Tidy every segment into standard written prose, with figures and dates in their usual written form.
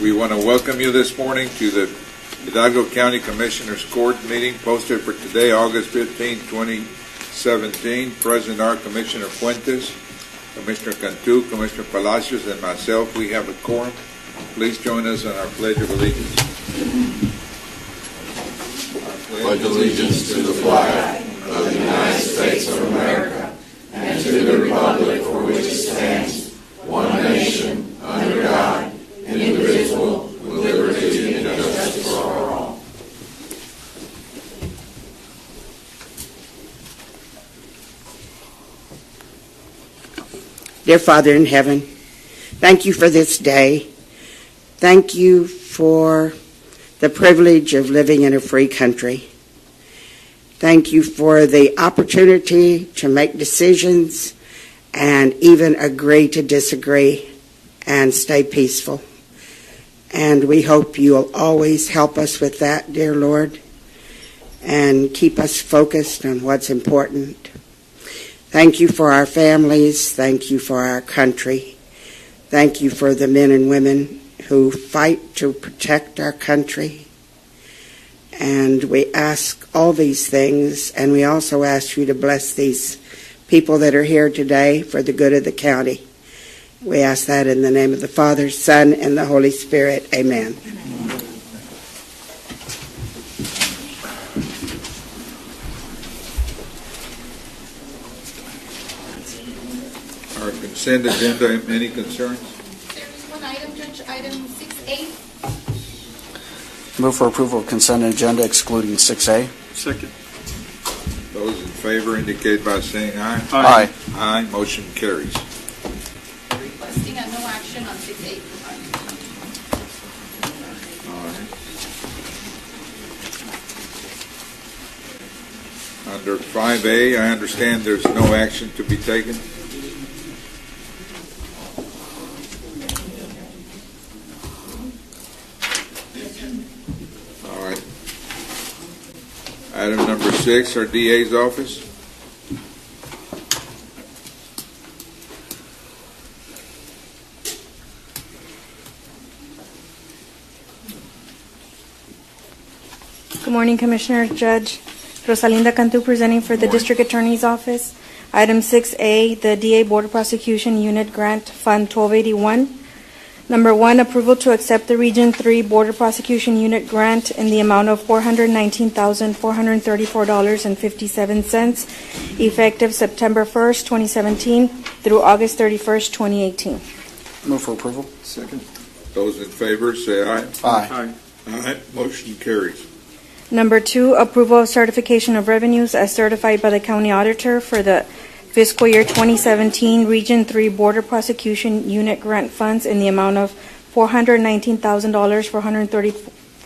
We want to welcome you this morning to the Hidalgo County Commissioners Court meeting posted for today, August 15, 2017. Present are Commissioner Fuentes, Commissioner Cantu, Commissioner Palacios, and myself. We have a quorum. Please join us in our Pledge of Allegiance. Pledge allegiance to the flag of the United States of America and to the republic for which it stands, one nation, under God, indivisible, with liberty and justice for all. Dear Father in heaven, thank you for this day. Thank you for the privilege of living in a free country. Thank you for the opportunity to make decisions and even agree to disagree and stay peaceful. And we hope you'll always help us with that, dear Lord, and keep us focused on what's important. Thank you for our families. Thank you for our country. Thank you for the men and women who fight to protect our country. And we ask all these things, and we also ask you to bless these people that are here today for the good of the county. We ask that in the name of the Father, Son, and the Holy Spirit. Amen. Our consent agenda, any concerns? There is one item, Judge, item 6A. Move for approval of consent agenda excluding 6A. Second. Those in favor indicate by saying aye. Aye. Aye. Motion carries. Requesting a no action on 6A. All right. Under 5A, I understand there's no action to be taken. All right. Item number 6, our DA's office. Good morning, Commissioner. Judge Rosalinda Cantu presenting for the District Attorney's Office. Item 6A, the DA Board of Prosecution Unit Grant Fund 1281. Number 1, approval to accept the Region 3 Border Prosecution Unit Grant in the amount of $419,434.57, effective September 1st, 2017 through August 31st, 2018. Move for approval. Second. Those in favor say aye. Aye. Aye. Motion carries. Number 2, approval of certification of revenues as certified by the County Auditor for the fiscal year 2017 Region 3 Border Prosecution Unit Grant Funds in the amount of $419,000,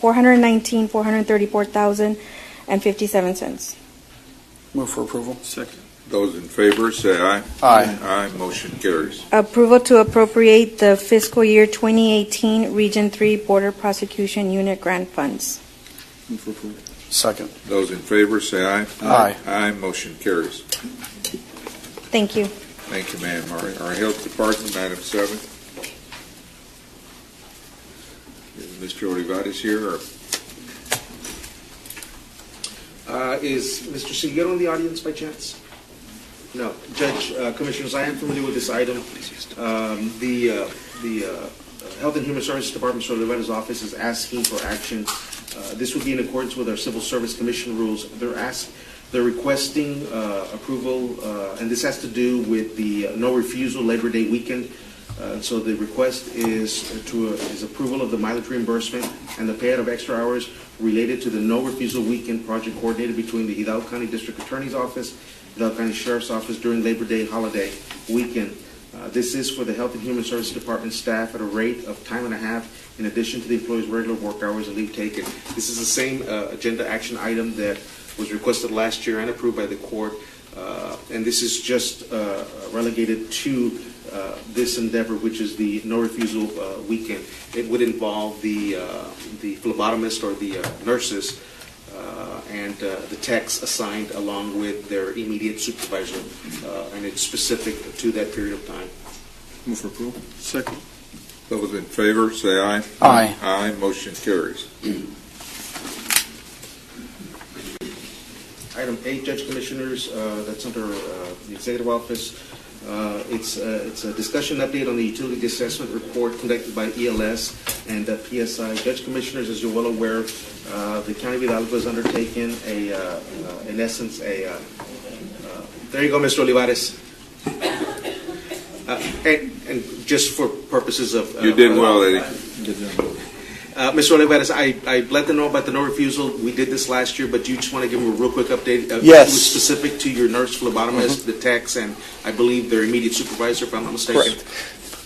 $434,057. Move for approval. Second. Those in favor say aye. Aye. Aye. Motion carries. Approval to appropriate the fiscal year 2018 Region 3 Border Prosecution Unit Grant Funds. Move for approval. Second. Those in favor say aye. Aye. Aye. Motion carries. Thank you. Thank you, ma'am. Our Health Department, item 7. Is Mr. Olivares here? Or? Is Mr. Seguero in the audience by chance? No. Judge, Commissioners, I am familiar with this item. The Health and Human Services Department, Mr. Olivares' office, is asking for action. This would be in accordance with our Civil Service Commission rules. They're requesting approval, and this has to do with the no refusal Labor Day weekend. So the request is approval of the mileage reimbursement and the payout of extra hours related to the no refusal weekend project coordinated between the Hidalgo County District Attorney's Office, Hidalgo County Sheriff's Office during Labor Day holiday weekend. This is for the Health and Human Services Department staff at a rate of time and a half in addition to the employee's regular work hours and leave taken. This is the same agenda action item that was requested last year and approved by the court, and this is just relegated to this endeavor, which is the no refusal weekend. It would involve the phlebotomist or the nurses and the techs assigned along with their immediate supervisor, and it's specific to that period of time. Move for approval. Second. Those in favor, say aye. Aye. Aye, motion carries. Item 8, Judge Commissioners, that's under the Executive Office. It's a discussion update on the utility assessment report conducted by ELS and PSI. Judge Commissioners, as you're well aware, the County of Hidalgo has undertaken in essence, there you go, Mr. Olivares. And just for purposes of... You did well, Eddie. Mr. Olivares, I let them know about the no refusal. We did this last year, but you just want to give them a real quick update? Yes. It was specific to your nurse phlebotomist, the techs, and I believe their immediate supervisor, if I'm not mistaken.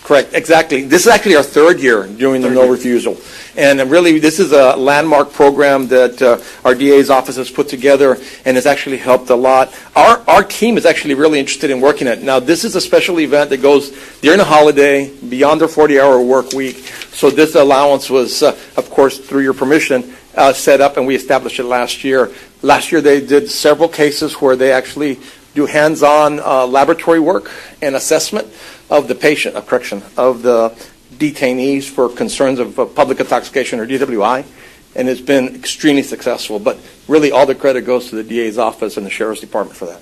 Correct, exactly. This is actually our third year doing the no refusal. And really, this is a landmark program that our DA's office has put together, and it's actually helped a lot. Our team is actually really interested in working it. Now, this is a special event that goes during a holiday, beyond their 40-hour work week. So this allowance was, of course, through your permission, set up, and we established it last year. Last year, they did several cases where they actually do hands-on laboratory work and assessment of the patient, of the detainees for concerns of public intoxication or DWI, and it's been extremely successful. But really, all the credit goes to the DA's office and the Sheriff's Department for that.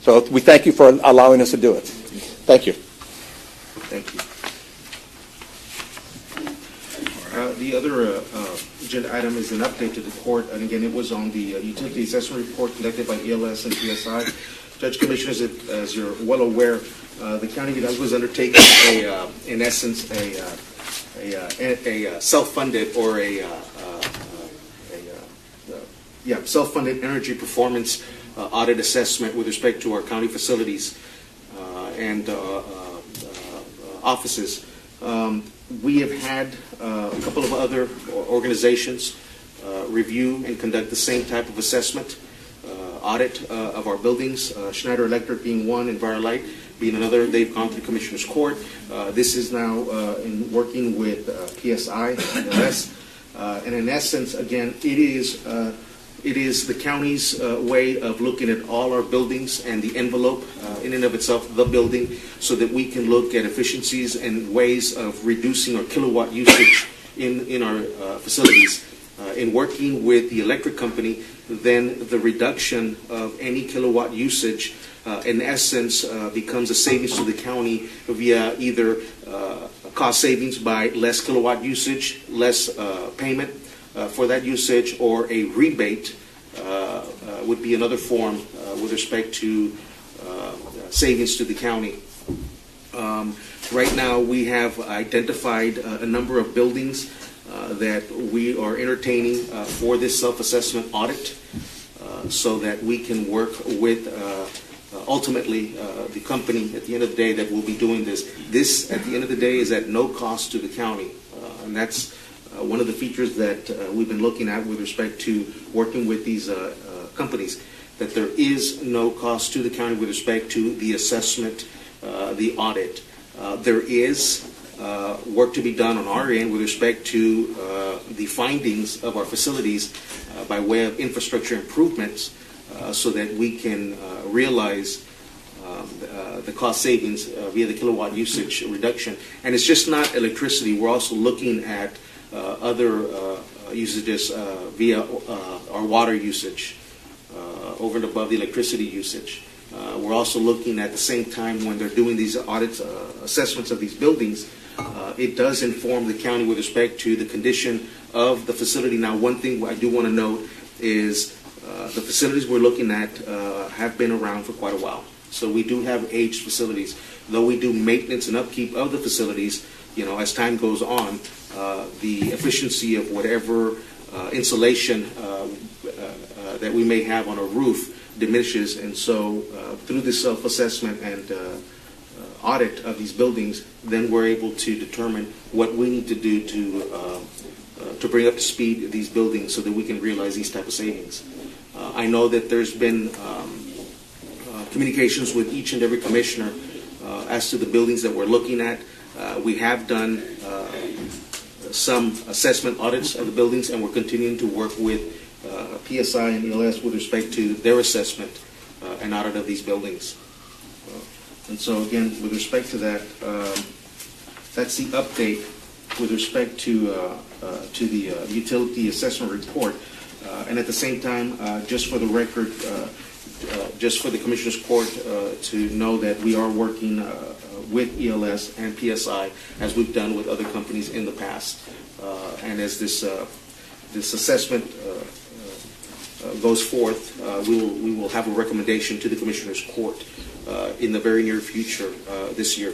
So we thank you for allowing us to do it. Thank you. Thank you. The other agenda item is an update to the court, and again, it was on the utility assessment report conducted by ELS and PSI. Judge Commissioners, as you're well aware, the County of Hidalgo has undertaken in essence, a self-funded or self-funded energy performance audit assessment with respect to our county facilities and offices. We have had a couple of other organizations review and conduct the same type of assessment audit of our buildings, Schneider Electric being one, and Envirolite being another. They've gone to the Commissioner's Court. This is now in working with PSI and ELS. And in essence, again, it is the county's way of looking at all our buildings and the envelope in and of itself, the building, so that we can look at efficiencies and ways of reducing our kilowatt usage in our facilities. In working with the electric company, then the reduction of any kilowatt usage in essence becomes a savings to the county via either cost savings by less kilowatt usage, less payment for that usage, or a rebate would be another form with respect to savings to the county. Right now we have identified a number of buildings that we are entertaining for this self-assessment audit so that we can work with ultimately the company at the end of the day that will be doing this. This, at the end of the day, is at no cost to the county, and that's one of the features that we've been looking at with respect to working with these companies, that there is no cost to the county with respect to the assessment, the audit. There is work to be done on our end with respect to the findings of our facilities by way of infrastructure improvements so that we can realize the cost savings via the kilowatt usage reduction. And it's just not electricity. We're also looking at other usages via our water usage over and above the electricity usage. We're also looking at the same time when they're doing these audits, assessments of these buildings, it does inform the county with respect to the condition of the facility. Now, one thing I do want to note is the facilities we're looking at have been around for quite a while. So we do have aged facilities. Though we do maintenance and upkeep of the facilities, you know, as time goes on, the efficiency of whatever insulation that we may have on a roof diminishes. And so through this self-assessment and audit of these buildings, then we're able to determine what we need to do to bring up to speed these buildings so that we can realize these type of savings. I know that there's been communications with each and every commissioner as to the buildings that we're looking at. We have done some assessment audits of the buildings, and we're continuing to work with PSI and ELS with respect to their assessment and audit of these buildings. And so again, with respect to that, that's the update with respect to the utility assessment report. And at the same time, just for the record, just for the Commissioners Court to know that we are working with ELS and PSI as we've done with other companies in the past. And as this assessment goes forth, we will have a recommendation to the Commissioners Court in the very near future this year.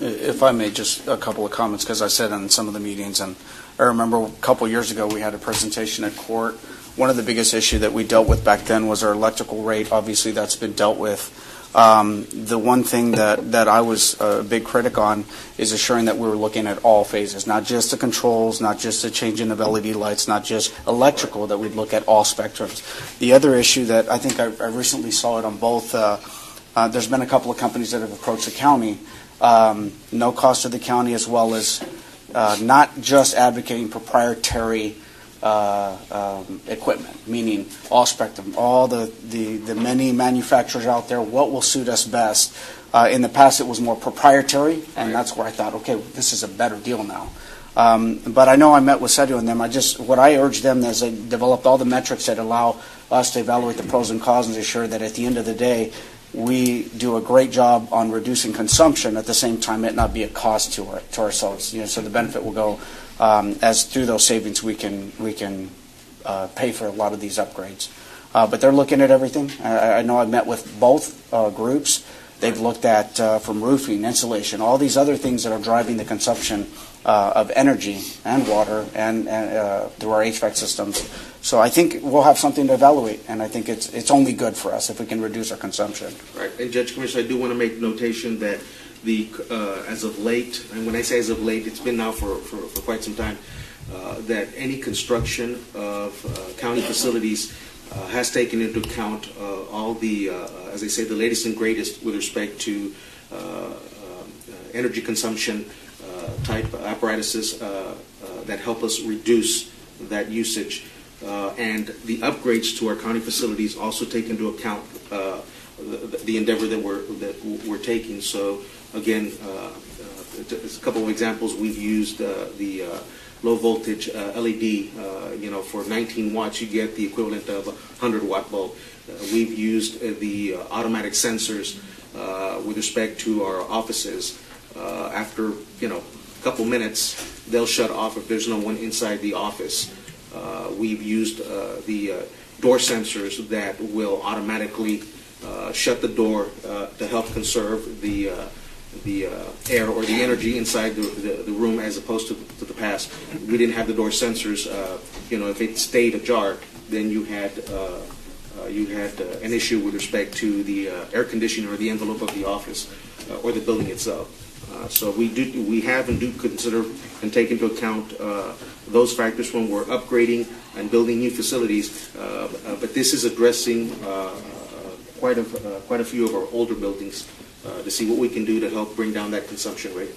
If I may, just a couple of comments, because I said in some of the meetings, and I remember a couple years ago we had a presentation at court. One of the biggest issues that we dealt with back then was our electrical rate. Obviously, that's been dealt with. The one thing that I was a big critic on is assuring that we were looking at all phases, not just the controls, not just the changing of LED lights, not just electrical, that we'd look at all spectrums. The other issue that I think I recently saw it on both, there's been a couple of companies that have approached the county, no cost to the county, as well as not just advocating proprietary equipment, meaning all spectrum, all the many manufacturers out there, what will suit us best. In the past, it was more proprietary, and that's where I thought, okay, this is a better deal now. But I know I met with Sergio and them. What I urged them is they developed all the metrics that allow us to evaluate the pros and cons and ensure that at the end of the day, we do a great job on reducing consumption. At the same time, it not be a cost to ourselves. So the benefit will go as through those savings we can pay for a lot of these upgrades. But they're looking at everything. I know I've met with both groups. They've looked at from roofing, insulation, all these other things that are driving the consumption of energy and water and through our HVAC systems. So I think we'll have something to evaluate, and I think it's only good for us if we can reduce our consumption. Right. And Judge Commissioner, I do want to make notation that as of late, and when I say as of late, it's been now for quite some time, that any construction of county facilities has taken into account all the, as I say, the latest and greatest with respect to energy consumption type apparatuses that help us reduce that usage. And the upgrades to our county facilities also take into account the endeavor that we're taking. So again, a couple of examples. We've used the low voltage LED. For 19 watts, you get the equivalent of a 100-watt bulb. We've used the automatic sensors with respect to our offices. After a couple minutes, they'll shut off if there's no one inside the office. We've used the door sensors that will automatically shut the door to help conserve the air or the energy inside the room, as opposed to the past. We didn't have the door sensors. If it stayed ajar, then you had an issue with respect to the air conditioning or the envelope of the office or the building itself. So we have and do consider and take into account those factors when we're upgrading and building new facilities. But this is addressing quite a few of our older buildings to see what we can do to help bring down that consumption rate.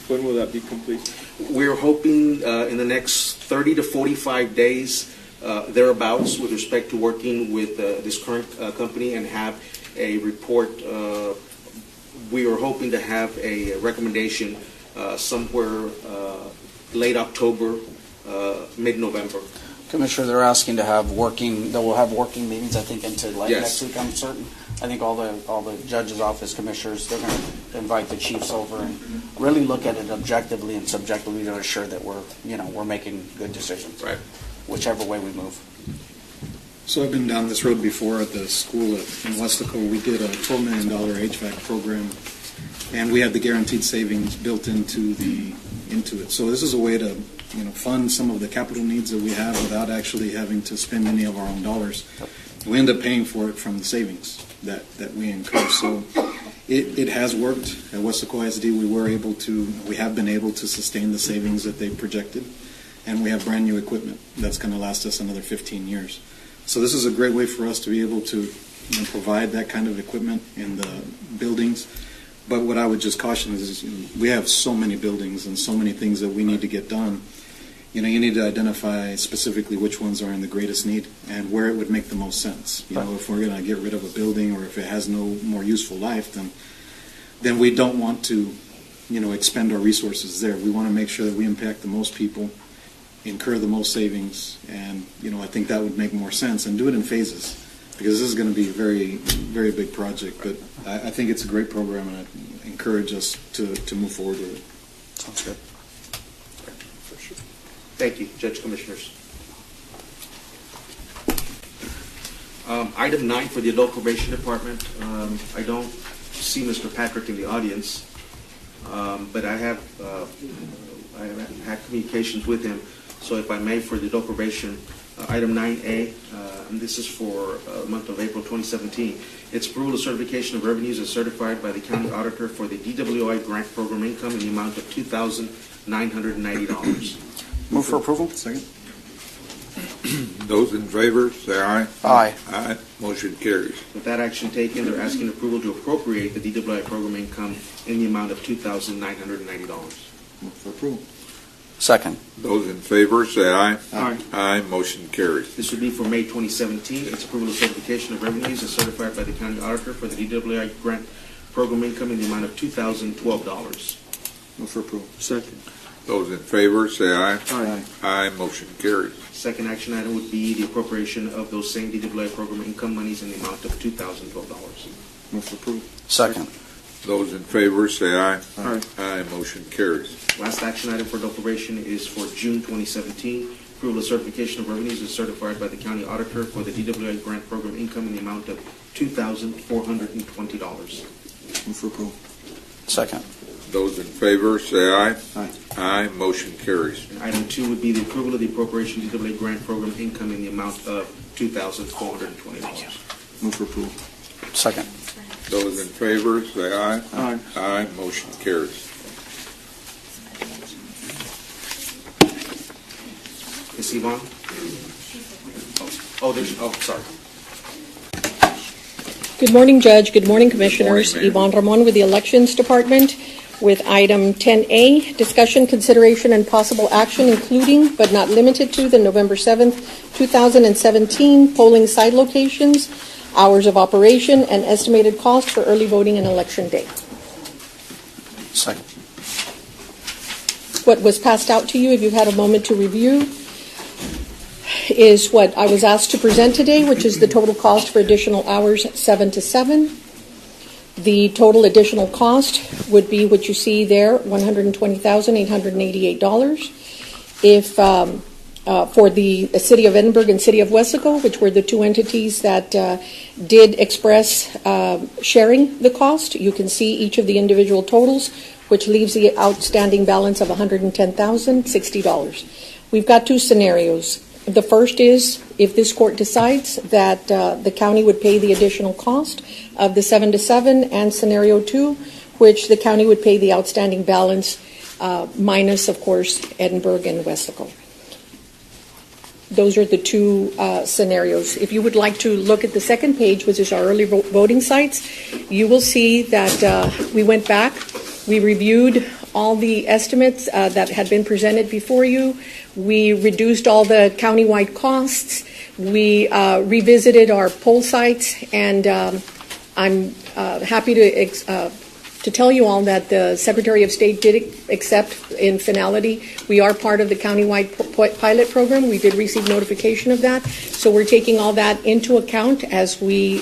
When will that be complete? We're hoping in the next 30 to 45 days, thereabouts, with respect to working with this current company and have a report. We are hoping to have a recommendation somewhere late October, mid-November. Commissioner, they're asking to have working meetings, I think, into Yes. next week, I'm certain. I think all the judge's office commissioners, they're going to invite the chiefs over and really look at it objectively and subjectively to ensure that we're making good decisions. Right. Whichever way we move. So I've been down this road before at the school in Westaco. We did a $12 million HVAC program, and we had the guaranteed savings built into it. So this is a way to fund some of the capital needs that we have without actually having to spend any of our own dollars. We end up paying for it from the savings that we incur. So it has worked. At Westaco ISD, we have been able to sustain the savings that they projected, and we have brand new equipment that's going to last us another 15 years. So this is a great way for us to be able to provide that kind of equipment in the buildings. But what I would just caution is we have so many buildings and so many things that we need to get done. You need to identify specifically which ones are in the greatest need and where it would make the most sense. If we're going to get rid of a building or if it has no more useful life, then we don't want to expend our resources there. We want to make sure that we impact the most people, incur the most savings, and I think that would make more sense, and do it in phases, because this is going to be a very, very big project. But I think it's a great program, and I encourage us to move forward with it. Sounds good. Thank you, Judge Commissioners. Item 9 for the Adult Probation Department. I don't see Mr. Patrick in the audience, but I have had communications with him. So if I may, for the Adult Probation, item 9A, and this is for the month of April 2017. It's approval of certification of revenues as certified by the county auditor for the DWI grant program income in the amount of $2,990. Move for approval. Second. Those in favor, say aye. Aye. Aye. Motion carries. With that action taken, they're asking approval to appropriate the DWI program income in the amount of $2,990. Move for approval. Second. Those in favor, say aye. Aye. Aye. Motion carries. This would be for May 2017. It's approval of certification of revenues as certified by the county auditor for the DWI grant program income in the amount of $2,012. Move for approval. Second. Those in favor, say aye. Aye. Aye. Motion carries. Second action item would be the appropriation of those same DWI program income monies in the amount of $2,012. Move for approval. Second. Those in favor, say aye. Aye. Aye. Motion carries. Last action item for adult probation is for June 2017. Approval of certification of revenues as certified by the county auditor for the DWI grant program income in the amount of $2,420. Move for approval. Second. Those in favor, say aye. Aye. Aye. Motion carries. And item 2 would be the approval of the appropriation DWI grant program income in the amount of $2,420. Move for approval. Second. Those in favor, say aye. Aye. Aye. Motion carries. Ms. Yvonne? Sorry. Good morning, Judge. Good morning, Commissioners. Good morning, Yvonne Ramon with the Elections Department with item 10A, discussion, consideration, and possible action, including but not limited to the November 7th, 2017 polling site locations, hours of operation, and estimated cost for early voting and election day. Second. What was passed out to you, if you've had a moment to review, is what I was asked to present today, which is the total cost for additional hours 7 to 7. The total additional cost would be what you see there, $120,888. If for the City of Edinburg and City of Wesco, which were the two entities that did express sharing the cost, you can see each of the individual totals, which leaves the outstanding balance of $110,060. We've got two scenarios. The first is if this court decides that the county would pay the additional cost of the 7 to 7, and scenario 2, which the county would pay the outstanding balance minus, of course, Edinburg and Wesco. Those are the two scenarios. If you would like to look at the second page, which is our early voting sites, you will see that we went back, we reviewed all the estimates that had been presented before you. We reduced all the countywide costs. We revisited our poll sites, and I'm happy to tell you all that the Secretary of State did accept in finality. We are part of the countywide pilot program. We did receive notification of that. So we're taking all that into account as we,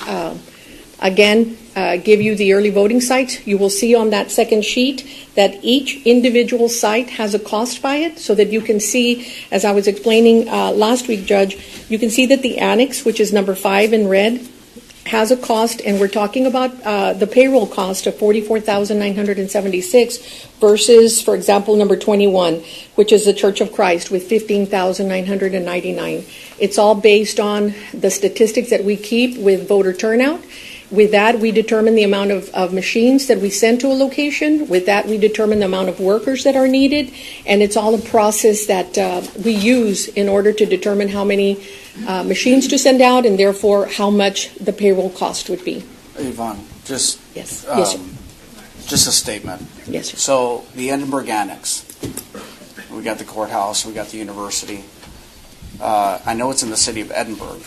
again, give you the early voting sites. You will see on that second sheet that each individual site has a cost by it, so that you can see, as I was explaining last week, Judge, you can see that the annex, which is number 5 in red, has a cost, and we're talking about the payroll cost of $44,976 versus, for example, number 21, which is the Church of Christ with $15,999. It's all based on the statistics that we keep with voter turnout. With that, we determine the amount of machines that we send to a location. With that, we determine the amount of workers that are needed. And it's all a process that we use in order to determine how many machines to send out, and therefore how much the payroll cost would be. Yvonne, just, Yes. Yes, sir. just a statement. Yes, sir. So the Edinburg Annex, we got the courthouse, we got the university. I know it's in the city of Edinburg,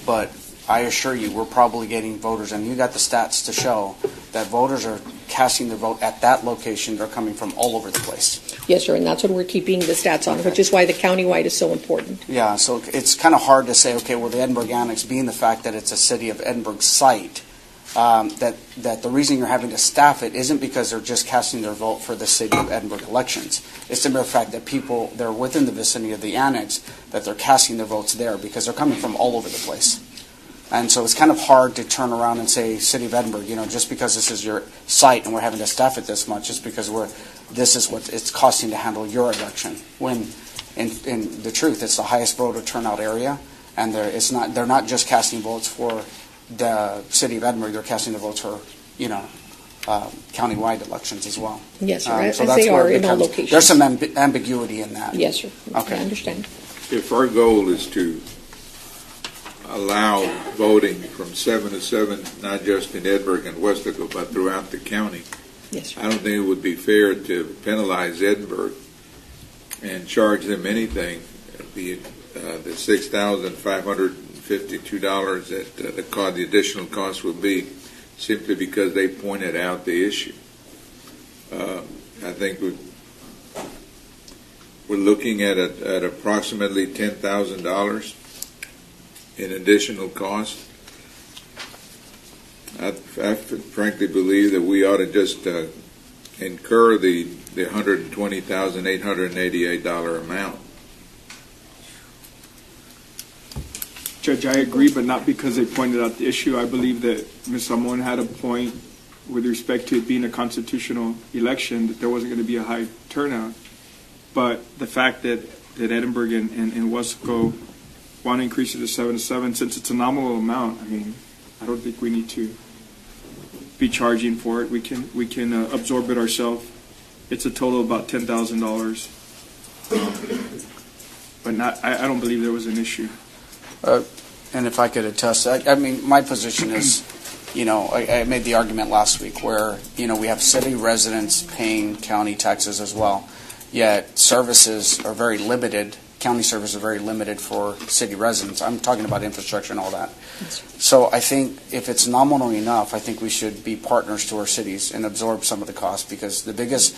but I assure you we're probably getting voters, and you got the stats to show that voters are casting their vote at that location, they're coming from all over the place. Yes, sir, and that's what we're keeping the stats on, which is why the countywide is so important. Yeah, so it's kind of hard to say, okay, well, the Edinburgh Annex, being the fact that it's a City of Edinburgh site, that the reason you're having to staff it isn't because they're just casting their vote for the City of Edinburgh elections. It's the mere fact that people, they're within the vicinity of the annex, that they're casting their votes there because they're coming from all over the place. And so it's kind of hard to turn around and say, City of Edinburgh, just because this is your site and we're having to staff it this much, just because this is what it's costing to handle your election. When, in the truth, it's the highest voter turnout area, and they're not just casting votes for the City of Edinburgh, they're casting the votes for, countywide elections as well. Yes, sir, as So that's they where are it in all becomes- locations. There's some ambiguity in that. Yes, sir. Okay. I understand. If our goal is to allow voting from 7 to 7, not just in Edinburgh and Westaco, but throughout the county, Yes, sir. I don't think it would be fair to penalize Edinburgh and charge them anything, the $6,552 that the additional cost would be, simply because they pointed out the issue. I think we're looking at approximately $10,000 in additional cost. I frankly believe that we ought to just incur the $120,888 amount. Judge, I agree, but not because they pointed out the issue. I believe that Ms. Ramon had a point with respect to it being a constitutional election, that there wasn't going to be a high turnout. But the fact that Edinburgh and Westaco want to increase it to 7 to 7, since it's a nominal amount, I don't think we need to be charging for it. We can absorb it ourselves. It's a total of about $10,000. But I don't believe there was an issue. And if I could attest, my position is, I made the argument last week where, we have city residents paying county taxes as well, yet services are very limited. County services are very limited for city residents. I'm talking about infrastructure and all that. So I think if it's nominal enough, I think we should be partners to our cities and absorb some of the costs, because the biggest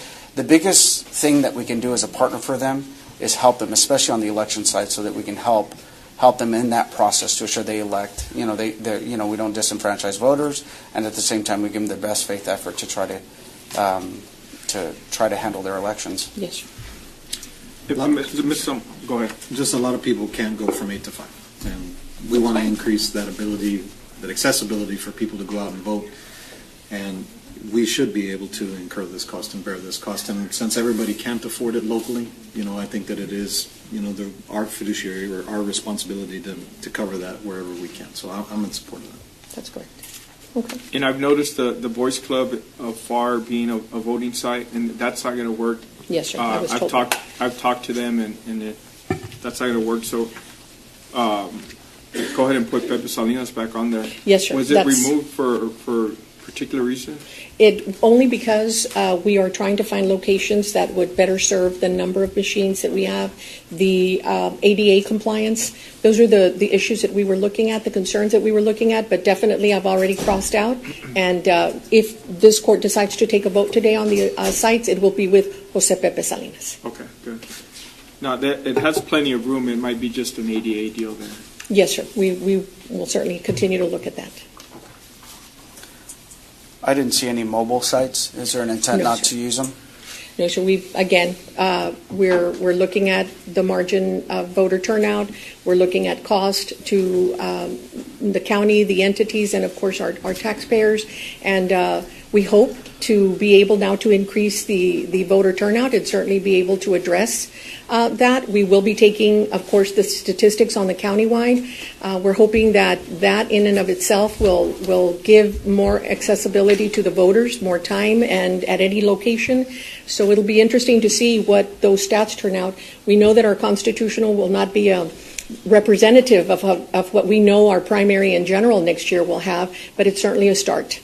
thing that we can do as a partner for them is help them, especially on the election side, so that we can help them in that process to ensure they elect. We don't disenfranchise voters, and at the same time we give them the best faith effort to try to handle their elections. Yes, sir. Go ahead. Just a lot of people can't go from 8 to 5, and we want to increase that ability, that accessibility for people to go out and vote, and we should be able to incur this cost and bear this cost. And since everybody can't afford it locally, I think that it is, our fiduciary or our responsibility to cover that wherever we can. So I'm in support of that. That's correct. Okay. And I've noticed the Boys Club of FAR being a voting site, and that's not going to work. Yes, sir. I was told. I've talked to them, and that's not going to work. So go ahead and put Pepe Salinas back on there. Yes, sir. Was it removed for particular reason? It only because we are trying to find locations that would better serve the number of machines that we have, the ADA compliance. Those are the issues that we were looking at, the concerns that we were looking at, but definitely I've already crossed out. And if this court decides to take a vote today on the sites, it will be with Jose Pepe Salinas. Okay, good. Now, it has plenty of room. It might be just an ADA deal there. Yes, sir. We will certainly continue to look at that. I didn't see any mobile sites. Is there an intent No, not sir. to use them? No, so we're looking at the margin of voter turnout. We're looking at cost to the county, the entities, and of course our taxpayers. And we hope to be able now to increase the voter turnout and certainly be able to address that. We will be taking, of course, the statistics on the countywide. We're hoping that in and of itself will give more accessibility to the voters, more time, and at any location. So it'll be interesting to see what those stats turn out. We know that our constitutional will not be a representative of what we know our primary and general next year will have, but it's certainly a start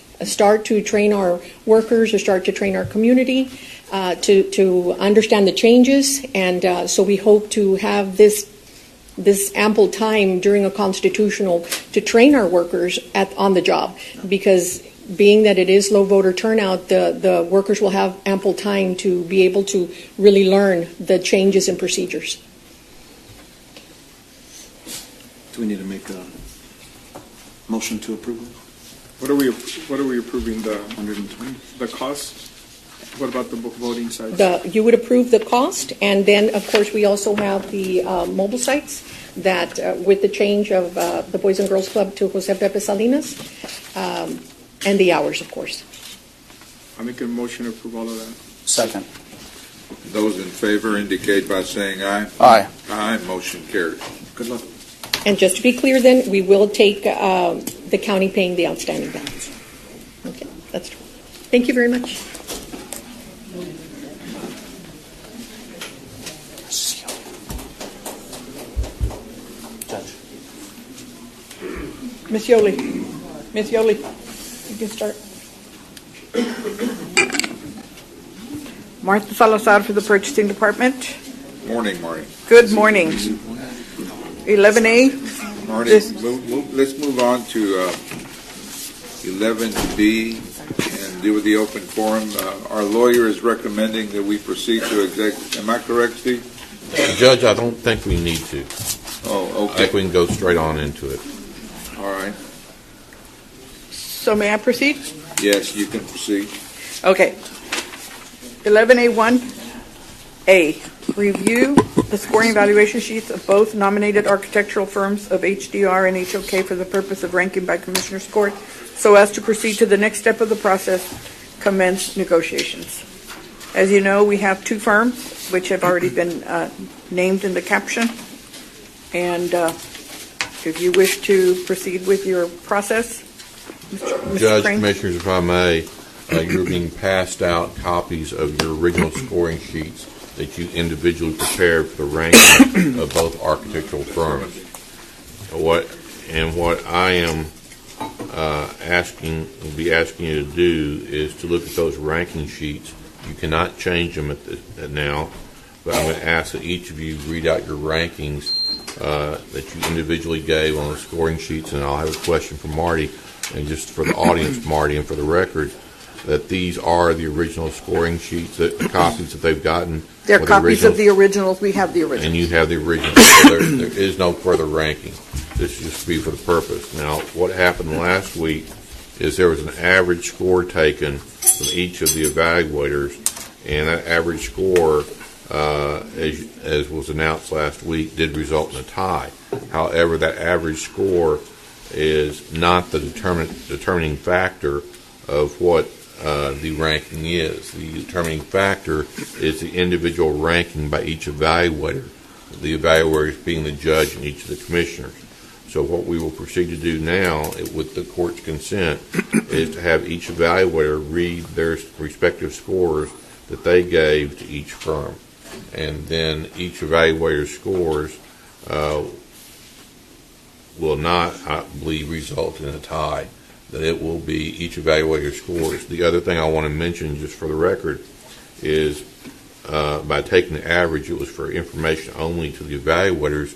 to train our workers, a start to train our community, to understand the changes. And so we hope to have this ample time during a constitutional to train our workers on the job, because being that it is low voter turnout, the workers will have ample time to be able to really learn the changes in procedures. Do we need to make a motion to approve it? What are we approving, the 120? the cost? What about the voting sites? You would approve the cost, and then, of course, we also have the mobile sites that, with the change of the Boys and Girls Club to Jose Pepe Salinas, and the hours, of course. I make a motion to approve all of that. Second. Those in favor indicate by saying aye. Aye. Aye, motion carries. Good luck. And just to be clear then, we will take the county paying the outstanding balance. Okay, that's true. Thank you very much. Judge. Ms. Yoli, you can start. Martha Salazar for the Purchasing Department. Morning, Marty. Good morning. 11A. Marty, let's move on to 11B and deal with the open forum. Our lawyer is recommending that we proceed to exec. Am I correct, Steve? Judge, I don't think we need to. Oh, I okay. think we can go straight on into it. All right. So may I proceed? Yes, you can proceed. Okay. 11A1A, review the scoring evaluation sheets of both nominated architectural firms of HDR and HOK for the purpose of ranking by Commissioner's Court so as to proceed to the next step of the process, commence negotiations. As you know, we have two firms which have already been named in the caption. And if you wish to proceed with your process, Mr. Judge, Crane? Commissioners, if I may, you're being passed out copies of your original scoring sheets that you individually prepared for the ranking of both architectural firms. What I am will be asking you to do is to look at those ranking sheets. You cannot change them at now, but I'm going to ask that each of you read out your rankings that you individually gave on the scoring sheets, and I'll have a question for Marty, and just for the audience, Marty, and for the record, that these are the original scoring sheets, the copies that they've gotten. They're copies of the originals. We have the originals. And you have the original. So there is no further ranking. This is just to be for the purpose. Now, what happened last week is there was an average score taken from each of the evaluators, and that average score, as was announced last week, did result in a tie. However, that average score is not the determining factor of what the ranking is. The determining factor is the individual ranking by each evaluator, the evaluators being the judge and each of the commissioners. So what we will proceed to do now, with the court's consent, is to have each evaluator read their respective scores that they gave to each firm. And then each evaluator's scores will not, I believe, result in a tie. That it will be each evaluator's scores. The other thing I want to mention, just for the record, is by taking the average, it was for information only to the evaluators,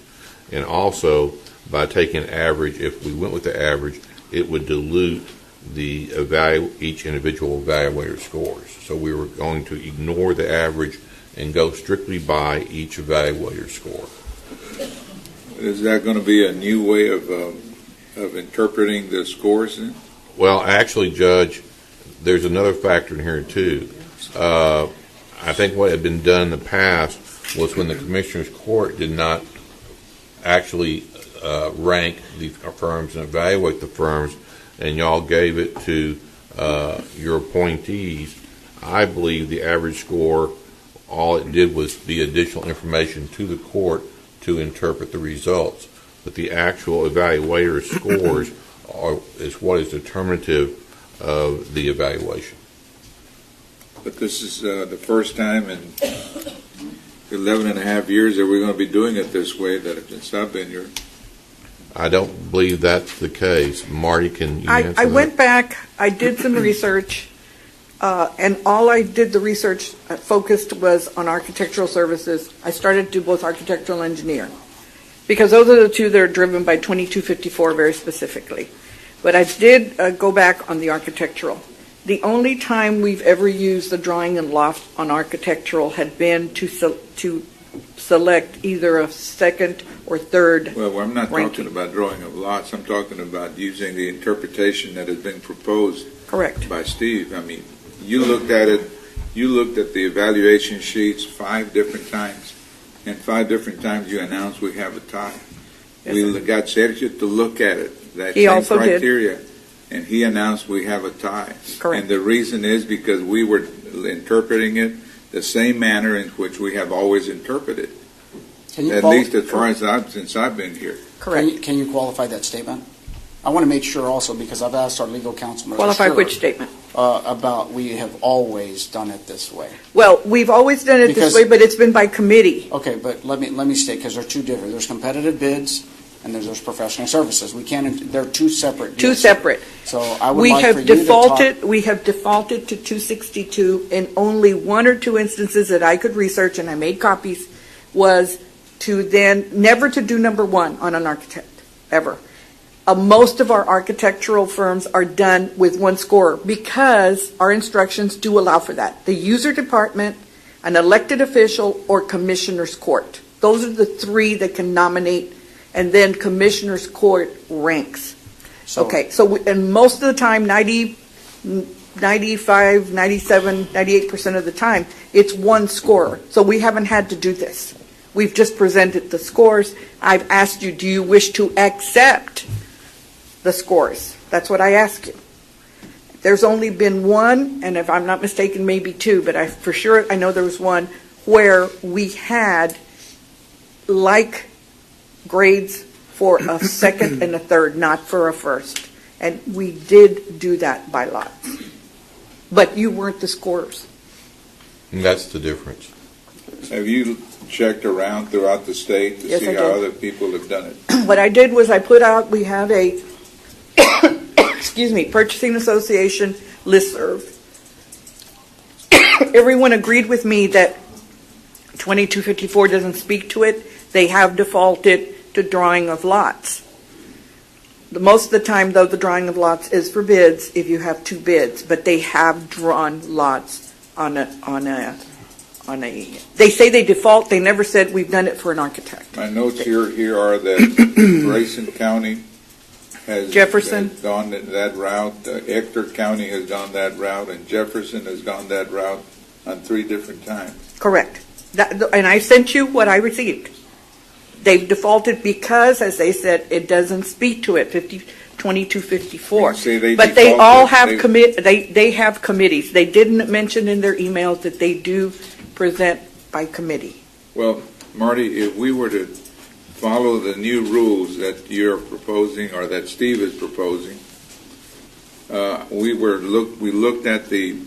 and also by taking an average, if we went with the average, it would dilute the each individual evaluator's scores. So we were going to ignore the average and go strictly by each evaluator's score. Is that going to be a new way of interpreting the scores then? Well, actually, Judge, there's another factor in here, too. I think what had been done in the past was when the Commissioner's Court did not actually rank the firms and evaluate the firms, and y'all gave it to your appointees. I believe the average score, all it did was be additional information to the court to interpret the results. But the actual evaluator's scores is what is determinative of the evaluation. But this is the first time in 11 and a half years that we're going to be doing it this way since I've been here. I don't believe that's the case. Marty, can you answer I that? went back, I did some research, and all I did the research focused was on architectural services. I started to do both architectural and engineer, because those are the two that are driven by 2254 very specifically. But I did go back on the architectural. The only time we've ever used the drawing and loft on architectural had been to select either a second or third. Well, I'm not ranking. talking about drawing of lots. I'm talking about using the interpretation that has been proposed Correct. by Steve. I mean, you looked at it, you looked at the evaluation sheets 5 different times, and 5 different times you announced we have a tie. Yes, We sir. got Sergio to look at it, that He same also did. criteria, and he announced we have a tie. Correct. And the reason is because we were interpreting it the same manner in which we have always interpreted, Can you at quali- least as far as since I've been here. Correct. Can you qualify that statement? I want to make sure also, because I've asked our legal counsel. Qualify which statement? About we have always done it this way. Well, we've always done it Because- this way, but it's been by committee. Okay, but let me state, because they're two different. There's competitive bids and there's professional services. We can't, they're two separate Two deals. separate. So I would We like for have you to talk. we have defaulted to 262 in only 1 or 2 instances that I could research, and I made copies, was to then, never to do number 1 on an architect, ever. Most of our architectural firms are done with 1 scorer because our instructions do allow for that. The user department, an elected official, or commissioner's court. Those are the 3 that can nominate, and then commissioner's court ranks. So- Okay, so, and most of the time, 95, 97, 98% of the time, it's 1 scorer. So we haven't had to do this. We've just presented the scores. I've asked you, do you wish to accept the scores? That's what I ask you. There's only been 1, and if I'm not mistaken, maybe 2, but for sure I know there was 1 where we had like grades for a second and a third, not for a first. And we did do that by lots. But you weren't the scorers. And that's the difference. Have you checked around throughout the state to Yes, see I how did. other people have done it? What I did was I put out, we have a, excuse me, purchasing association listserv. Everyone agreed with me that 2254 doesn't speak to it. They have defaulted to drawing of lots. Most of the time, though, the drawing of lots is for bids if you have 2 bids, but they have drawn lots on a, they say they default, they never said we've done it for an architect. My notes here are that Grayson County has Jefferson. has gone that route, Ector County has gone that route, and Jefferson has gone that route on 3 different times. Correct. And I sent you what I received. They've defaulted because, as they said, it doesn't speak to it, 2254. You say they But they defaulted, all have they- they have committees. They didn't mention in their emails that they do present by committee. Well, Marty, if we were to follow the new rules that you're proposing or that Steve is proposing, we looked at the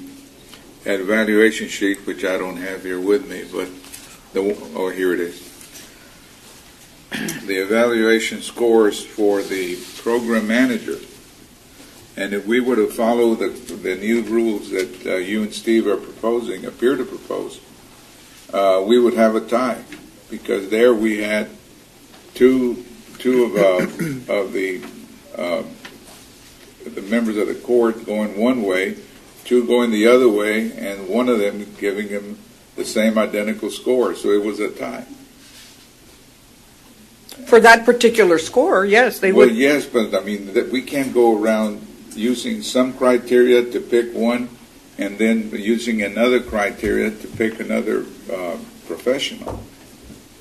evaluation sheet, which I don't have here with me, but here it is. The evaluation scores for the program manager. And if we were to follow the new rules that you and Steve appear to propose, we would have a tie, because there we had two of the members of the court going one way, 2 going the other way, and one of them giving him the same identical score. So it was a tie. For that particular score, yes, they Well, would. yes, but I mean that we can't go around using some criteria to pick one, and then using another criteria to pick another professional.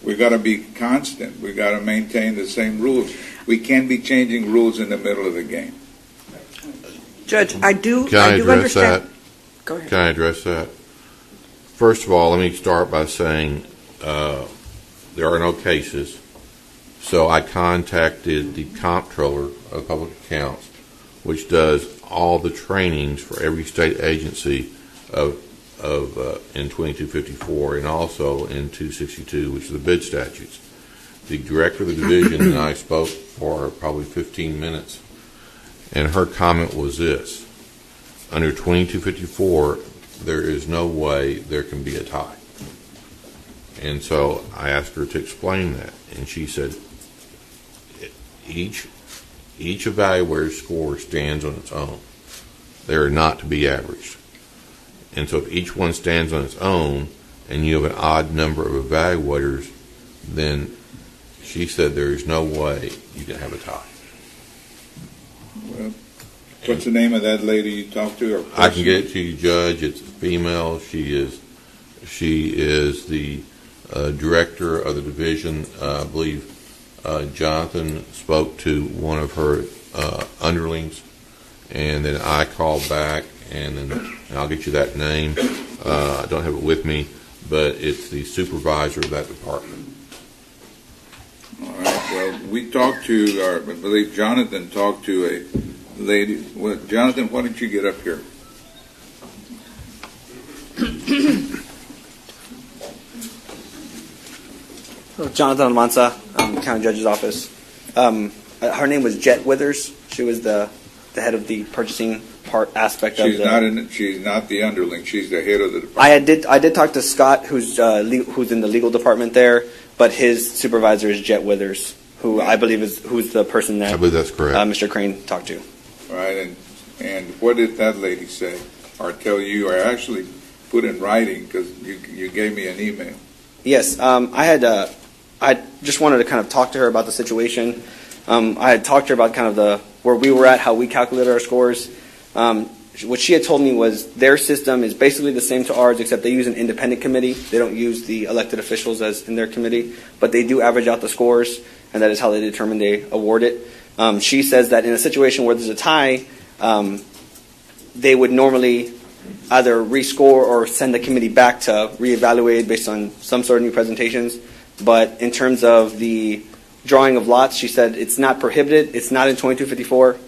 We got to be constant. We got to maintain the same rules. We can't be changing rules in the middle of the game. Judge, I do Can I address understand. that? Go ahead. Can I address that? First of all, let me start by saying there are no cases. So I contacted the comptroller of public accounts, which does all the trainings for every state agency in 2254 and also in 262, which are the bid statutes. The director of the division and I spoke for probably 15 minutes, and her comment was this: under 2254, there is no way there can be a tie. And so I asked her to explain that, and she said each each evaluator's score stands on its own. They are not to be averaged. And so if each one stands on its own and you have an odd number of evaluators, then she said there is no way you can have a tie. Well, what's the name of that lady you talked to? Or I can get it to you, Judge. It's a female. She is the director of the division. I believe Jonathan spoke to one of her underlings, and then I called back, and I'll get you that name. I don't have it with me, but it's the supervisor of that department. All right. Well, we talked to, or I believe Jonathan talked to a lady. Well, Jonathan, why don't you get up here? Jonathan Almanza, County Judge's Office. Her name was Jet Withers. She was the head of the purchasing aspect of the... She's not the underling. She's the head of the department. I did talk to Scott, who's in the legal department there, but his supervisor is Jet Withers, who I believe who's the person that I believe that's correct. Mr. Crane talked to. All right, and what did that lady say, or tell you, or actually put in writing, because you gave me an email? Yes, I just wanted to kind of talk to her about the situation. I had talked to her about kind of where we were at, how we calculated our scores. What she had told me was their system is basically the same to ours, except they use an independent committee. They don't use the elected officials as in their committee, but they do average out the scores, and that is how they determine they award it. She says that in a situation where there's a tie, they would normally either rescore or send the committee back to reevaluate based on some sort of new presentations. But in terms of the drawing of lots, she said it's not prohibited. It's not in 2254.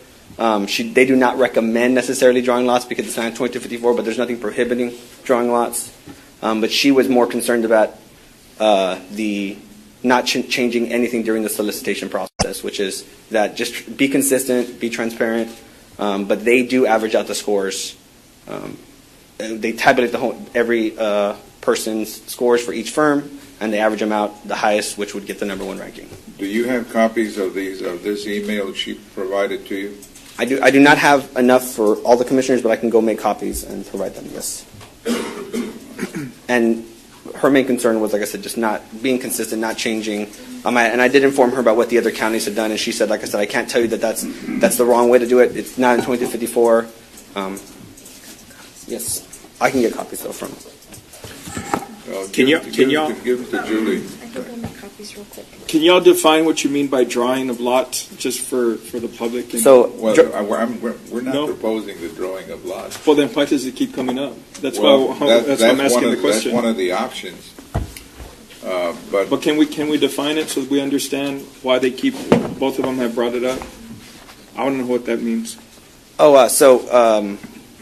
They do not recommend necessarily drawing lots because it's not in 2254, but there's nothing prohibiting drawing lots. But she was more concerned about the not changing anything during the solicitation process, which is that just be consistent, be transparent. But they do average out the scores. They tabulate every person's scores for each firm, and they average them out, the highest, which would get the #1 ranking. Do you have copies of this email she provided to you? I do not have enough for all the commissioners, but I can go make copies and provide them, yes. And her main concern was, like I said, just not being consistent, not changing. And I did inform her about what the other counties had done, and she said, like I said, I can't tell you that that's the wrong way to do it. It's not in 2254. Yes, I can get copies, though, from Can y'all give it to Julie? I can go make copies real quick. Can y'all define what you mean by drawing of lots, just for the public? So, we're not proposing the drawing of lots. Well, then why does it keep coming up? That's why I'm asking the question. That's one of the options. But can we define it so that we understand why both of them have brought it up? I want to know what that means.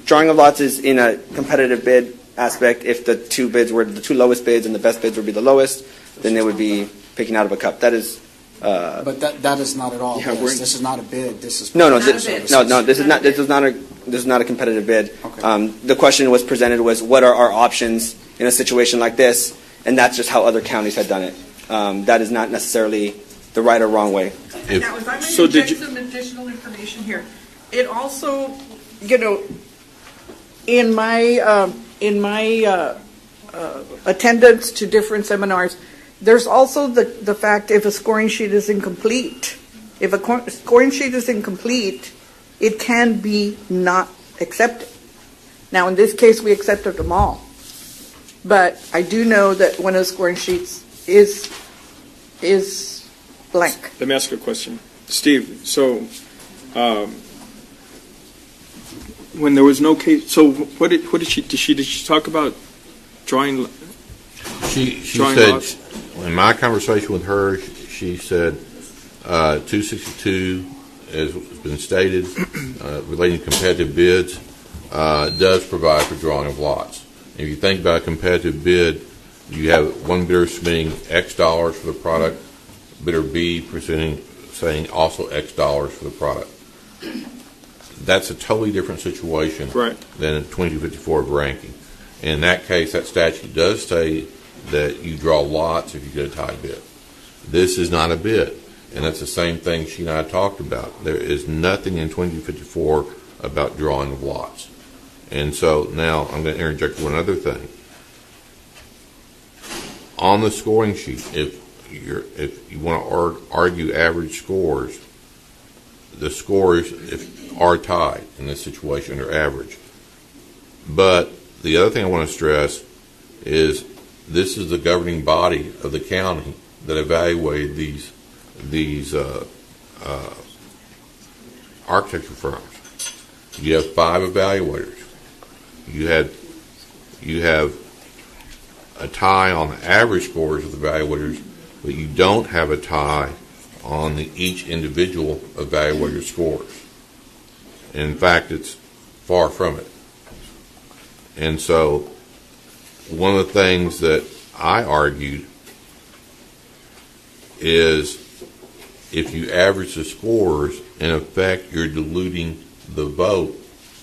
Drawing of lots is in a competitive bid aspect. If the two bids were the two lowest bids and the best bids would be the lowest, then they would be picking out of a cup. That is. But that is not at all. Yeah, this is not a bid. This is no. This is not a competitive bid. Okay. The question was presented was what are our options in a situation like this, and that's just how other counties had done it. That is not necessarily the right or wrong way. Now, if I may inject some additional information here, it also, in my attendance to different seminars, there's also the fact if a scoring sheet is incomplete. If a scoring sheet is incomplete, it can be not accepted. Now, in this case, we accepted them all. But I do know that one of the scoring sheets is blank. Let me ask you a question. Steve, so when there was no case, so what did she talk about drawing? She drawing said lots? In my conversation with her, she said 262, as has been stated, relating to competitive bids, does provide for drawing of lots. If you think about a competitive bid, you have one bidder submitting X dollars for the product, bidder B saying also X dollars for the product. That's a totally different situation than a 2254 ranking. In that case, that statute does say that you draw lots if you get a tie bid. This is not a bid. And that's the same thing she and I talked about. There is nothing in 2254 about drawing of lots. And so now I'm going to interject one other thing. On the scoring sheet, if you want to argue average scores, the scores are tied in this situation, are average. But the other thing I want to stress is this is the governing body of the county that evaluated these architecture firms. You have 5 evaluators. You have a tie on the average scores of the evaluators, but you don't have a tie on each individual evaluator scores. In fact, it's far from it. And so one of the things that I argued is if you average the scores, in effect, you're diluting the vote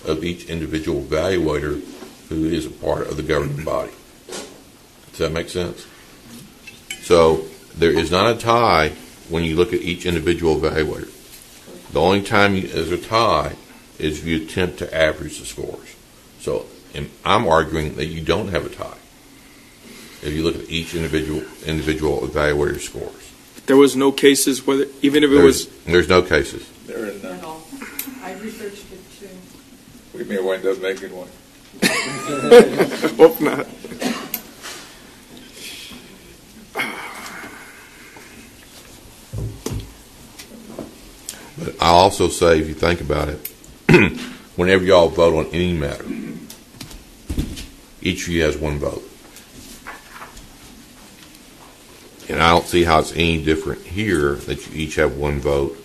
of each individual evaluator who is a part of the governing body. Does that make sense? So there is not a tie when you look at each individual evaluator. The only time there's a tie is if you attempt to average the scores. So I'm arguing that you don't have a tie if you look at each individual evaluator scores. There was no cases, whether even if it was. There's no cases. There is none. I researched it too. We may wind up making one. Hope not. But I'll also say, if you think about it, whenever y'all vote on any matter, each of you has one vote. And I don't see how it's any different here that you each have one vote.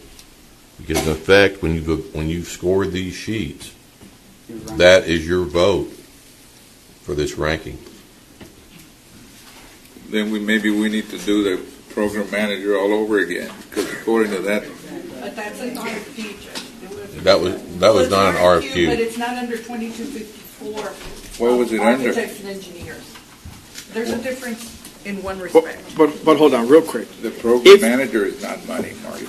Because in effect, when you've scored these sheets, that is your vote for this ranking. Then maybe we need to do the program manager all over again, because according to that. But that's an RFP, Judge. That was not an RFQ. But it's not under 2254. What was it under? Architects and engineers. There's a difference in one respect. But hold on, real quick. The program manager is not money, Marty.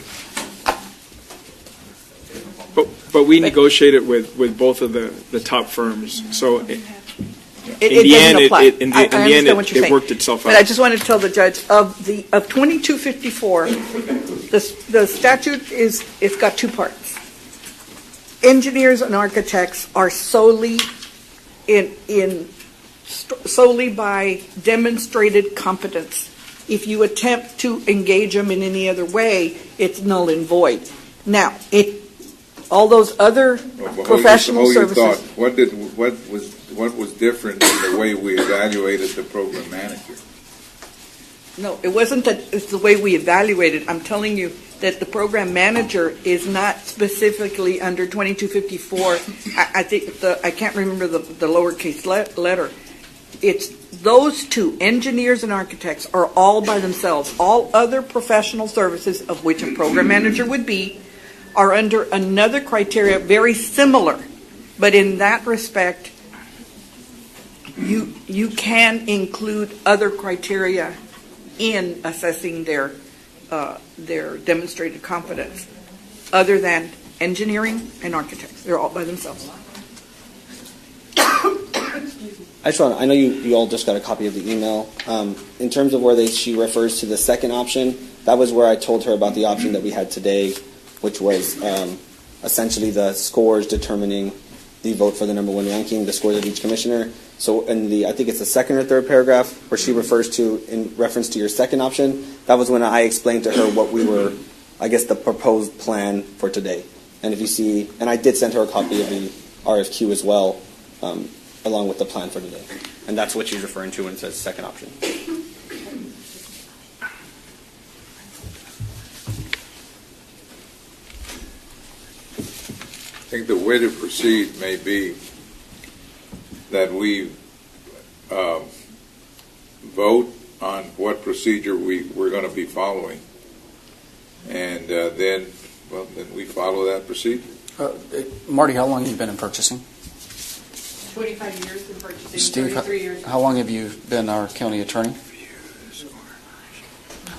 But we negotiated with both of the top firms, so in It the end, doesn't apply. in the end, it worked itself out. But I just want to tell the judge of 2254, the statute it's got 2 parts. Engineers and architects are solely solely by demonstrated competence. If you attempt to engage them in any other way, it's null and void. Now, all those other professional services. What was different in the way we evaluated the program manager? No, it wasn't that it's the way we evaluated. I'm telling you that the program manager is not specifically under 2254. I think I can't remember the lowercase letter. It's those 2, engineers and architects, are all by themselves. All other professional services, of which a program manager would be, are under another criteria very similar. But in that respect, you can include other criteria in assessing their demonstrated competence, other than engineering and architects. They're all by themselves. I know you all just got a copy of the email. In terms of where she refers to the second option, that was where I told her about the option that we had today, which was essentially the scores determining the vote for the number 1 ranking, the scores of each commissioner. So in I think it's the second or third paragraph where she refers to, in reference to your second option, that was when I explained to her what we were, I guess, the proposed plan for today. And if you see, and I did send her a copy of the RFQ as well, along with the plan for today. And that's what she's referring to when it says second option. I think the way to proceed may be that we vote on what procedure we're going to be following, and then we follow that procedure. Marty, how long have you been in purchasing? 25 years in purchasing, Steve, 33 years. how long have you been our county attorney?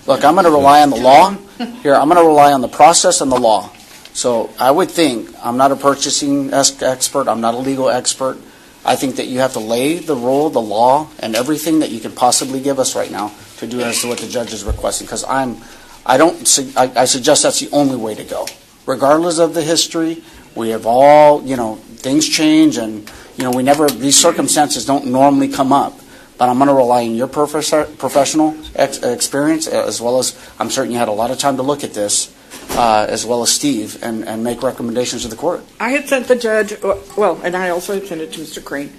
Look, I'm going to rely on the law. Here, I'm going to rely on the process and the law. So I would think, I'm not a purchasing expert, I'm not a legal expert. I think that you have to lay the rule, the law, and everything that you can possibly give us right now to do as to what the judge is requesting. Because I suggest that's the only way to go. Regardless of the history, we have all, things change, and, these circumstances don't normally come up. But I'm going to rely on your professional experience, as well as I'm certain you had a lot of time to look at this, as well as Steve, and make recommendations to the court. I had sent the judge, and I also had sent it to Mr. Crane.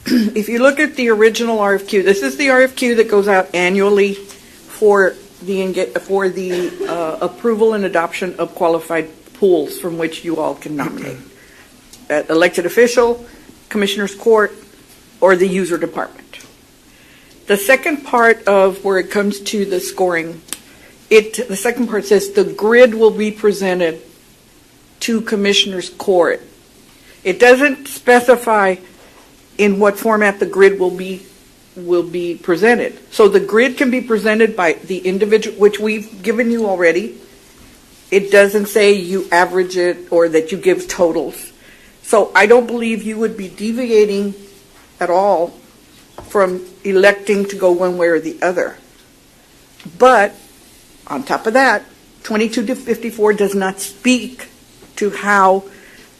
If you look at the original RFQ, this is the RFQ that goes out annually for the approval and adoption of qualified pools from which you all can nominate. Elected official, commissioner's court, or the user department. The second part of where it comes to the scoring, the second part says the grid will be presented to commissioner's court. It doesn't specify in what format the grid will be presented. So the grid can be presented by the individual, which we've given you already. It doesn't say you average it or that you give totals. So I don't believe you would be deviating at all from electing to go one way or the other. But on top of that, 2254 does not speak to how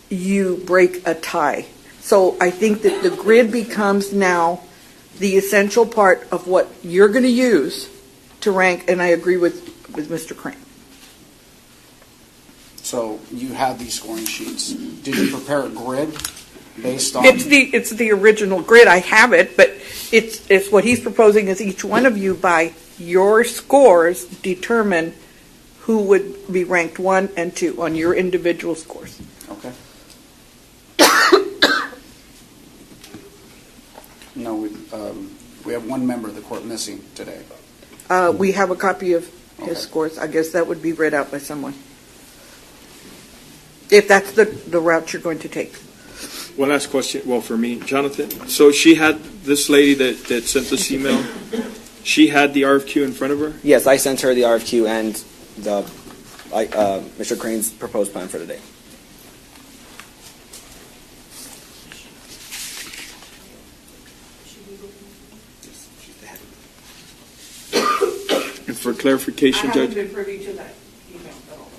you break a tie. So I think that the grid becomes now the essential part of what you're going to use to rank, and I agree with Mr. Crane. So you have these scoring sheets. Did you prepare a grid based on? It's the original grid. I have it, but it's what he's proposing is each one of you by your scores determine who would be ranked 1 and 2 on your individual scores. Okay. No, we have one member of the court missing today. We have a copy of his scores. I guess that would be read out by someone. If that's the route you're going to take. One last question, well, for me, Jonathan. So she had, this lady that sent this email, she had the RFQ in front of her? Yes, I sent her the RFQ and Mr. Crane's proposed plan for today. And for clarification, Judge, been privy to that email at all.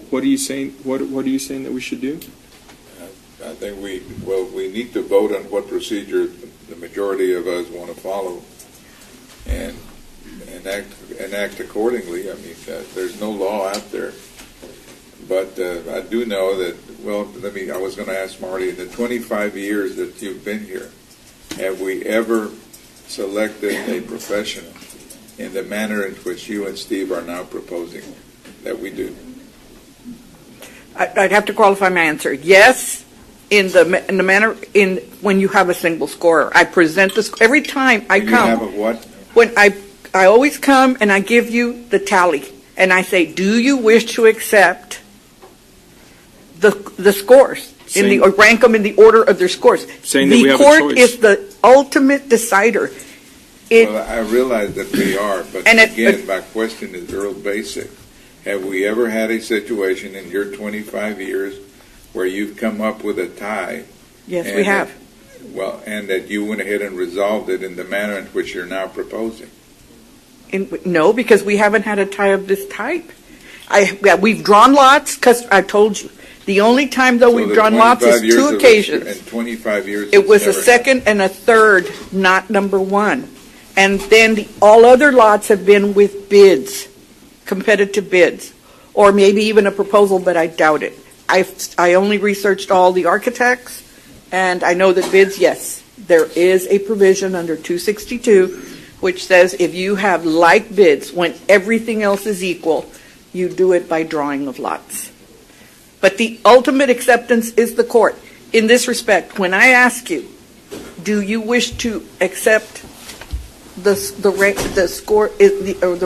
what are you saying? What are you saying that we should do? I think we need to vote on what procedure the majority of us want to follow, and act accordingly. I mean, there's no law out there, but I do know that. Well, I was going to ask Marty, in the 25 years that you've been here, have we ever selected a professional in the manner in which you and Steve are now proposing that we do? I'd have to qualify my answer. Yes, in the manner when you have a single scorer. I present this every time I come. You have a what? When I always come and I give you the tally and I say, do you wish to accept the scores or rank them in the order of their scores? Saying that we have a court choice. is the ultimate decider. Well, I realize that we are, but again, my question is real basic. Have we ever had a situation in your 25 years where you've come up with a tie? Yes, we have. And that you went ahead and resolved it in the manner in which you're now proposing? No, because we haven't had a tie of this type. We've drawn lots, because I told you. The only time, though, we've drawn lots is 2 occasions. And 25 years. It was a second and a third, not number 1. And then all other lots have been with bids, competitive bids, or maybe even a proposal, but I doubt it. I only researched all the architects, and I know that bids, yes, there is a provision under 262, which says if you have like bids when everything else is equal, you do it by drawing of lots. But the ultimate acceptance is the court. In this respect, when I ask you, do you wish to accept the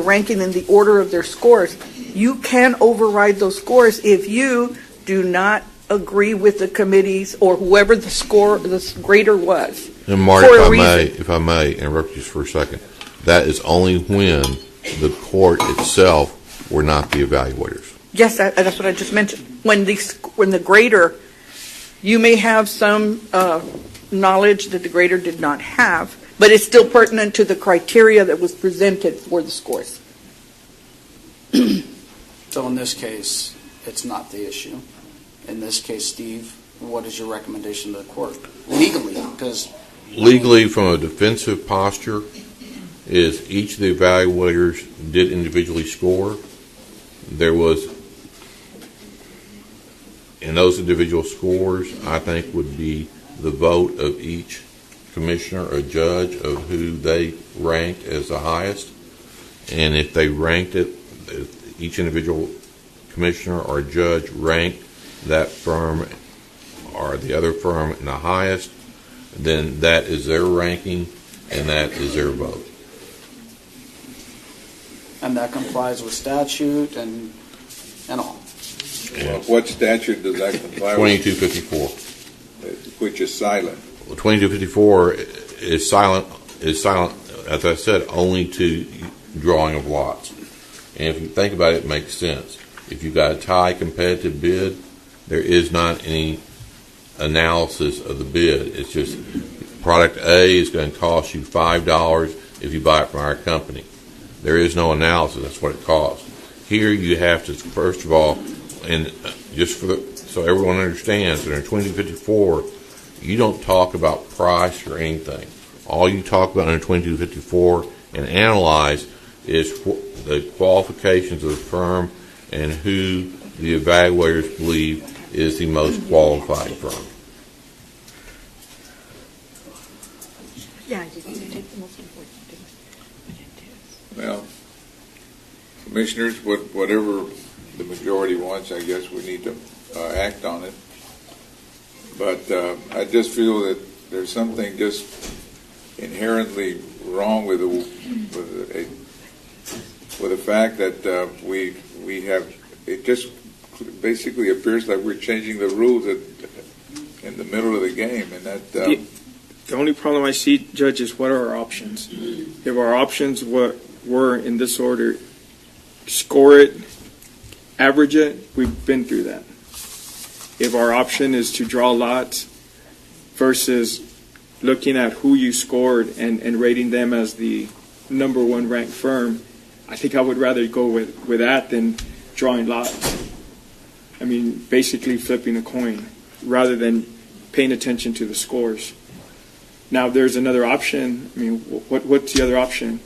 ranking in the order of their scores, you can override those scores if you do not agree with the committees or whoever the grader was. And Marty, if I may interrupt you for a second, that is only when the court itself were not the evaluators. Yes, that's what I just mentioned. When the grader, you may have some knowledge that the grader did not have, but it's still pertinent to the criteria that was presented for the scores. So in this case, it's not the issue. In this case, Steve, what is your recommendation to the court legally? Because Legally, from a defensive posture, is each of the evaluators did individually score. There was, in those individual scores, I think would be the vote of each commissioner or judge of who they ranked as the highest. And if they ranked it, if each individual commissioner or judge ranked that firm or the other firm in the highest, then that is their ranking and that is their vote. and that complies with statute and all. Well, what statute does that comply with? 2254. Which is silent. Well, 2254 is silent, as I said, only to drawing of lots. And if you think about it, it makes sense. If you've got a tie competitive bid, there is not any analysis of the bid. It's just product A is going to cost you $5 if you buy it from our company. There is no analysis. That's what it costs. Here you have to, first of all, and just for so everyone understands, that in 2254, you don't talk about price or anything. All you talk about in 2254 and analyze is the qualifications of the firm and who the evaluators believe is the most qualified firm. Yeah, you take the most important thing. Well, commissioners, whatever the majority wants, I guess we need to act on it. But I just feel that there's something just inherently wrong with the fact that we have, it just basically appears like we're changing the rules in the middle of the game, and that. The only problem I see, Judge, is what are our options? If our options were in this order, score it, average it, we've been through that. If our option is to draw lots versus looking at who you scored and rating them as the number one ranked firm, I think I would rather go with that than drawing lots. I mean, basically flipping a coin rather than paying attention to the scores. Now, if there's another option, I mean, what's the other option?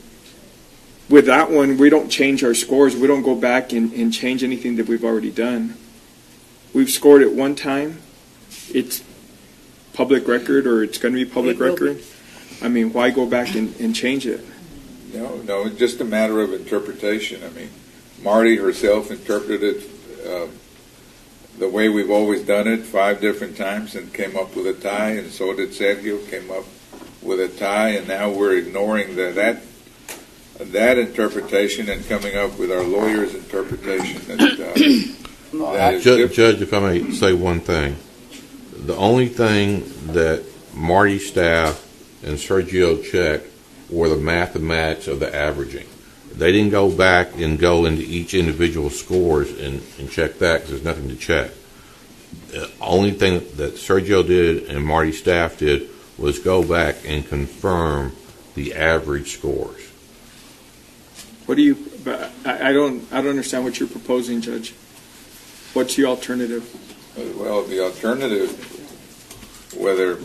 With that one, we don't change our scores. We don't go back and change anything that we've already done. We've scored it one time. It's public record, or it's going to be public record. I mean, why go back and change it? No, it's just a matter of interpretation. I mean, Marty herself interpreted it the way we've always done it 5 different times and came up with a tie, and so did Sergio, came up with a tie, and now we're ignoring that interpretation and coming up with our lawyer's interpretation. Judge, if I may say one thing. The only thing that Marty's staff and Sergio checked were the mathematics of the averaging. They didn't go back and go into each individual scores and check that, because there's nothing to check. The only thing that Sergio did and Marty's staff did was go back and confirm the average scores. What do you? I don't understand what you're proposing, Judge. What's the alternative? Well, the alternative, whether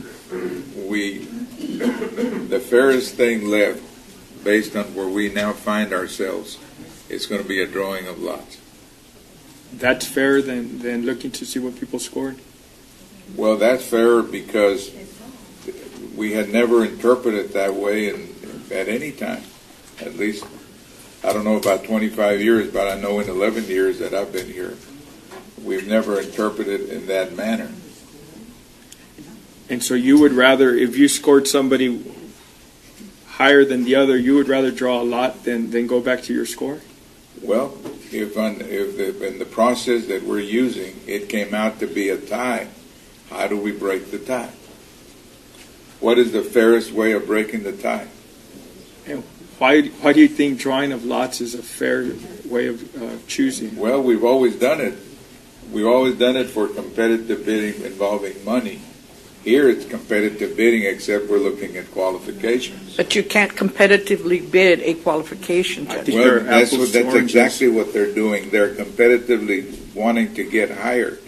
the fairest thing left, based on where we now find ourselves, it's going to be a drawing of lots. That's fairer than looking to see what people scored? Well, that's fair because we had never interpreted it that way at any time. At least, I don't know about 25 years, but I know in 11 years that I've been here, we've never interpreted it in that manner. And so you would rather, if you scored somebody higher than the other, you would rather draw a lot than go back to your score? Well, if in the process that we're using, it came out to be a tie, how do we break the tie? What is the fairest way of breaking the tie? why do you think drawing of lots is a fair way of choosing? Well, we've always done it. We've always done it for competitive bidding involving money. Here it's competitive bidding, except we're looking at qualifications. But you can't competitively bid a qualification, I Judge. think Well, they're that's apples to oranges. exactly what they're doing. They're competitively wanting to get hired.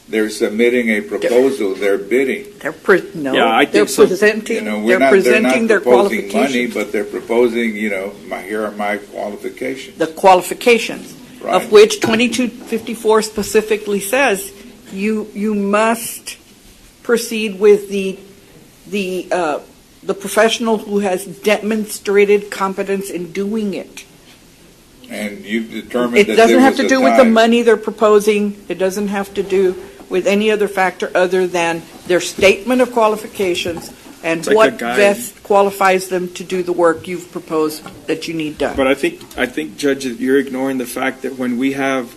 They're submitting a proposal. They're bidding. They're Yeah, I think they're so. presenting, You know, they're they're presenting not their proposing money, qualifications. but they're proposing, here are my qualifications. The qualifications, Right. of which 2254 specifically says you must proceed with the professional who has demonstrated competence in doing it. And you've determined It that doesn't there have was to a do with the tie. money they're proposing. It doesn't have to do with any other factor other than their statement of qualifications and It's like a what guide. best qualifies them to do the work you've proposed that you need done. But I think, Judge, that you're ignoring the fact that when we have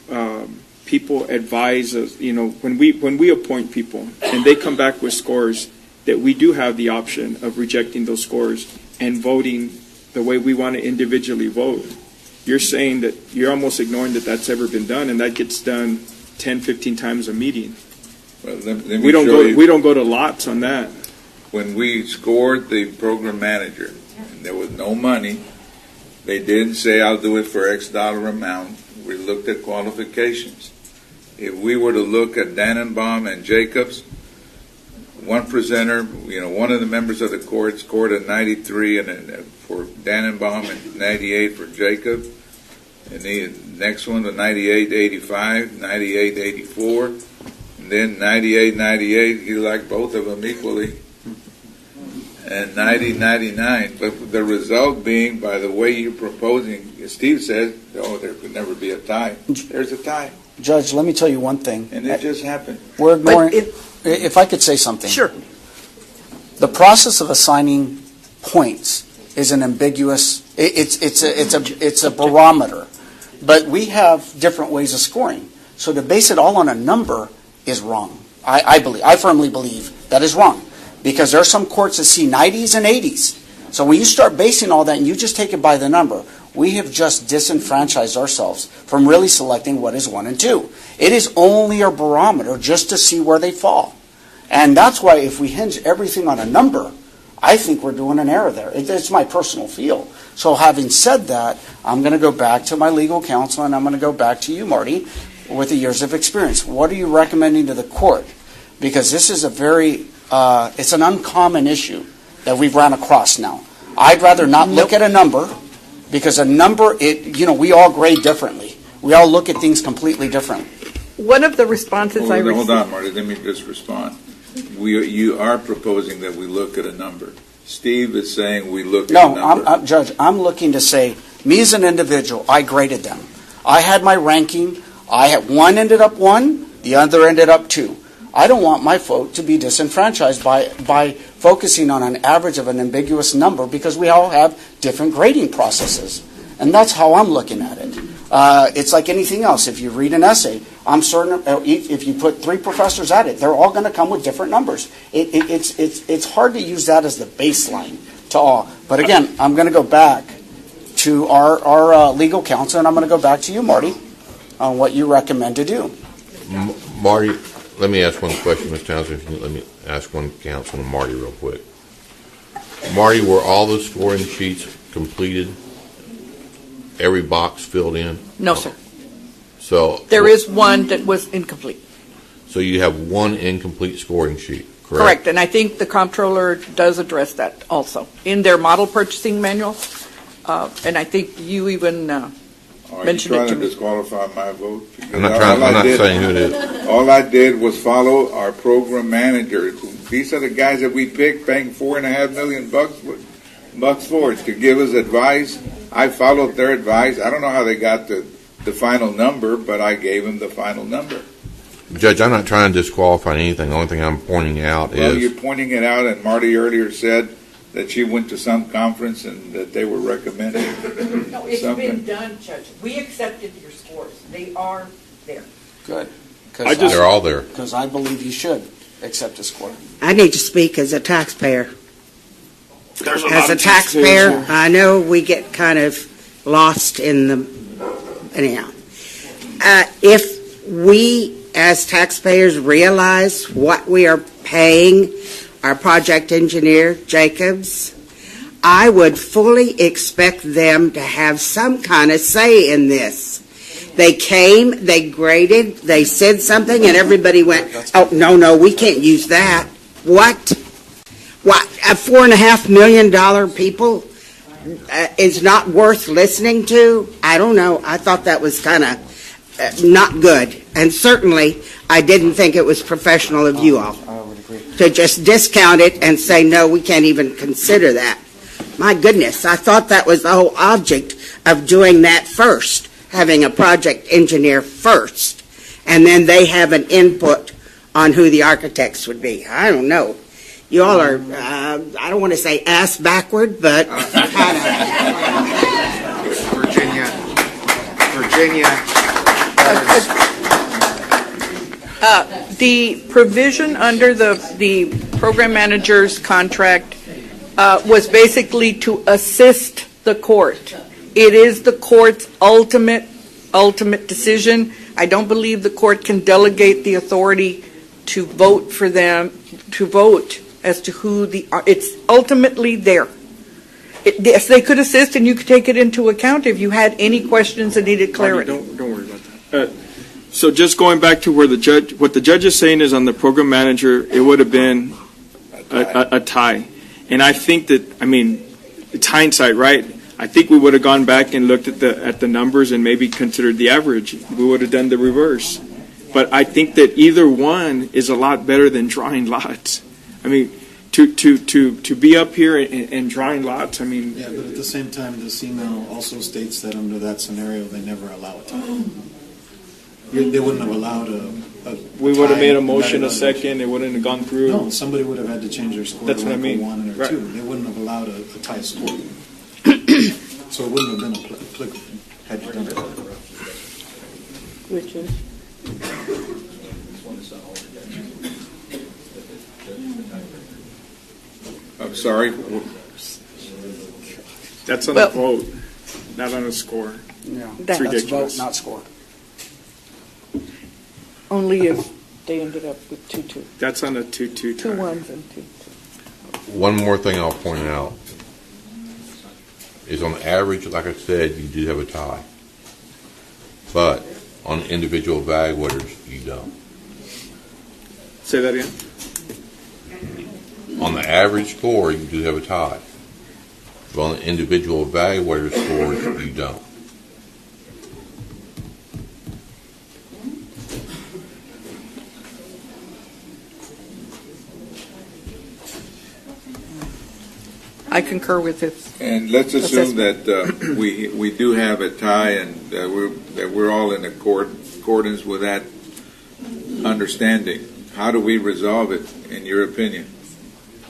people advise us, when we appoint people and they come back with scores, that we do have the option of rejecting those scores and voting the way we want to individually vote. You're saying that you're almost ignoring that that's ever been done, and that gets done 10, 15 times a meeting. Well, let me We don't show go. you. We don't go to lots on that. When we scored the program manager, and there was no money, they didn't say, I'll do it for X dollar amount. We looked at qualifications. If we were to look at Dannenbaum and Jacobs, one presenter, one of the members of the court scored a 93 for Dannenbaum and 98 for Jacob. And the next one, the 98-85, 98-84, and then 98-98, he liked both of them equally. And 90-99, but the result being, by the way you're proposing, Steve says, there could never be a tie. There's a tie, Judge, let me tell you one thing. and it just happened. We're ignoring, But if I could say something. Sure. The process of assigning points is an ambiguous, it's a barometer. But we have different ways of scoring. So to base it all on a number is wrong. I firmly believe that is wrong. Because there are some courts that see 90s and 80s. So when you start basing all that and you just take it by the number, we have just disenfranchised ourselves from really selecting what is 1 and 2. It is only a barometer just to see where they fall. And that's why if we hinge everything on a number, I think we're doing an error there. It's my personal feel. So having said that, I'm going to go back to my legal counsel and I'm going to go back to you, Marty, with the years of experience. What are you recommending to the court? Because this is a very it's an uncommon issue that we've run across now. I'd rather not look at a number because a number, we all grade differently. We all look at things completely differently. One of the responses I received. Hold on, Marty, let me just respond. You are proposing that we look at a number. Steve is saying we look at a number. No, Judge, I'm looking to say, me as an individual, I graded them. I had my ranking. One ended up 1, the other ended up 2. I don't want my vote to be disenfranchised by focusing on an average of an ambiguous number because we all have different grading processes. And that's how I'm looking at it. It's like anything else. If you read an essay, I'm certain if you put 3 professors at it, they're all going to come with different numbers. It's hard to use that as the baseline to all. But again, I'm going to go back to our legal counsel, and I'm going to go back to you, Marty, on what you recommend to do. Marty, let me ask one question, Ms. Townsend. If you can let me ask one counsel and Marty real quick. Marty, were all the scoring sheets completed? Every box filled in? No, sir. So There is one that was incomplete. So you have one incomplete scoring sheet, correct? Correct, and I think the comptroller does address that also in their model purchasing manual. And I think you even Are mentioned you it trying to to me. disqualify my vote? Because I'm not saying who it is. All I did was follow our program manager. These are the guys that we picked, paying $4.5 million bucks for it, to give us advice. I followed their advice. I don't know how they got the final number, but I gave them the final number. Judge, I'm not trying to disqualify anything. The only thing I'm pointing out Well, is... you're pointing it out, and Marty earlier said that she went to some conference and that they were recommending No, it's something. been done, Judge. We accepted your scores. They are there. Good. They're all there. Because I believe you should accept a score. I need to speak as a taxpayer. As a taxpayer, I know we get kind of lost in the, anyhow. If we, as taxpayers, realize what we are paying our project engineer, Jacobs, I would fully expect them to have some kind of say in this. They came, they graded, they said something, and everybody went, oh, no, we can't use that. What? What? A $4.5 million people is not worth listening to? I don't know. I thought that was kind of not good. And certainly, I didn't think it was professional of you all to just discount it and say, no, we can't even consider that. My goodness, I thought that was the whole object of doing that first, having a project engineer first, and then they have an input on who the architects would be. I don't know. You all are, I don't want to say ass backward, but kind of. Virginia. The provision under the program manager's contract was basically to assist the court. It is the court's ultimate decision. I don't believe the court can delegate the authority to vote for them, to vote as to who it's ultimately there. Yes, they could assist, and you could take it into account if you had any questions that needed clarity. Don't worry about that. So just going back to where what the judge is saying is on the program manager, it would have been a tie. And I think that, I mean, it's hindsight, right? I think we would have gone back and looked at the numbers and maybe considered the average. We would have done the reverse. But I think that either one is a lot better than drawing lots. I mean, to be up here and drawing lots, I mean. Yeah, but at the same time, the CML also states that under that scenario, they never allow a tie. They wouldn't have allowed a we would have made a motion a second. It wouldn't have gone through. No, somebody would have had to change their score. That's to what I mean. 1 or right. 2. They wouldn't have allowed a tie score. So it wouldn't have been applicable had you done it. Which is? I'm sorry. That's on the vote, not on the score. Yeah, That's that's vote, not score. Only if they ended up with 2-2. That's on a 2-2 Two tie. ones and 2. One more thing I'll point out is on average, like I said, you do have a tie. But on individual evaluators, you don't. Say that again. On the average score, you do have a tie. But on the individual evaluator scores, you don't. I concur with this. And let's assume that we do have a tie, and that we're all in accordance with that understanding. How do we resolve it, in your opinion?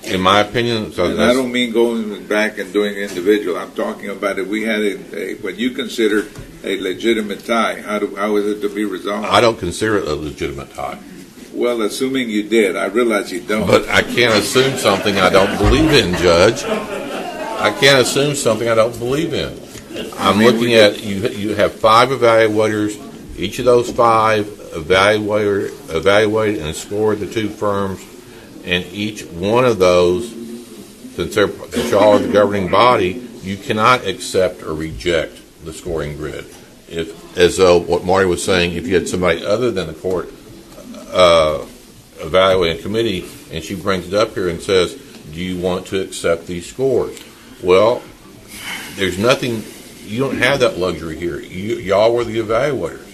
In my opinion, And I don't mean going back and doing individual. I'm talking about if we had what you considered a legitimate tie. How is it to be resolved? I don't consider it a legitimate tie. Well, assuming you did, I realize you don't. But I can't assume something I don't believe in, Judge. I can't assume something I don't believe in. I'm looking at, you have 5 evaluators. Each of those 5 evaluated and scored the 2 firms. And each one of those, since y'all are the governing body, you cannot accept or reject the scoring grid. As though what Marty was saying, if you had somebody other than the court evaluating committee, and she brings it up here and says, do you want to accept these scores? Well, there's nothing, you don't have that luxury here. Y'all were the evaluators,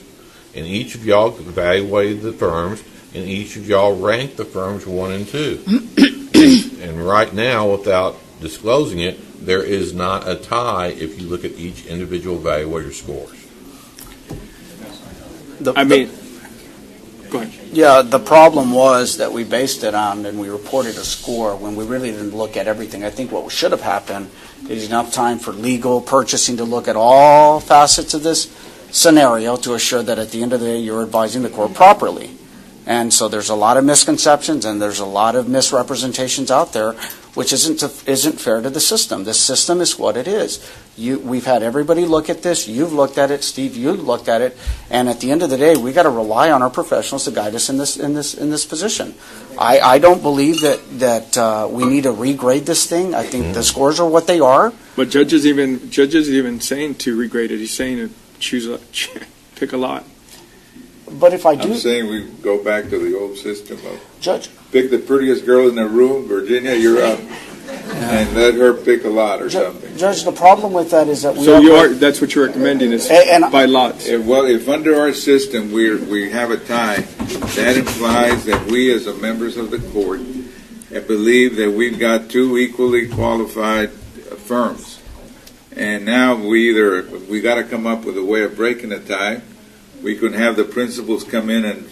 and each of y'all evaluated the firms, and each of y'all ranked the firms 1 and 2. And right now, without disclosing it, there is not a tie if you look at each individual evaluator's scores. Go ahead. Yeah, the problem was that we based it on and we reported a score when we really didn't look at everything. I think what should have happened is enough time for legal, purchasing to look at all facets of this scenario to assure that at the end of the day you're advising the court properly. And so there's a lot of misconceptions and there's a lot of misrepresentations out there, which isn't fair to the system. The system is what it is. We've had everybody look at this. You've looked at it, Steve. You've looked at it, and at the end of the day, we got to rely on our professionals to guide us in this position. I don't believe that we need to regrade this thing. I think the scores are what they are. But judges even saying to regrade it. He's saying to pick a lot. But if I do, I'm saying we go back to the old system of Judge, pick the prettiest girl in the room, Virginia, you're up, and let her pick a lot or something. Judge, the problem with that is that that's what you're recommending is by lots. If under our system we have a tie, that implies that we as members of the court believe that we've got two equally qualified firms. And now we got to come up with a way of breaking the tie. We can have the principals come in and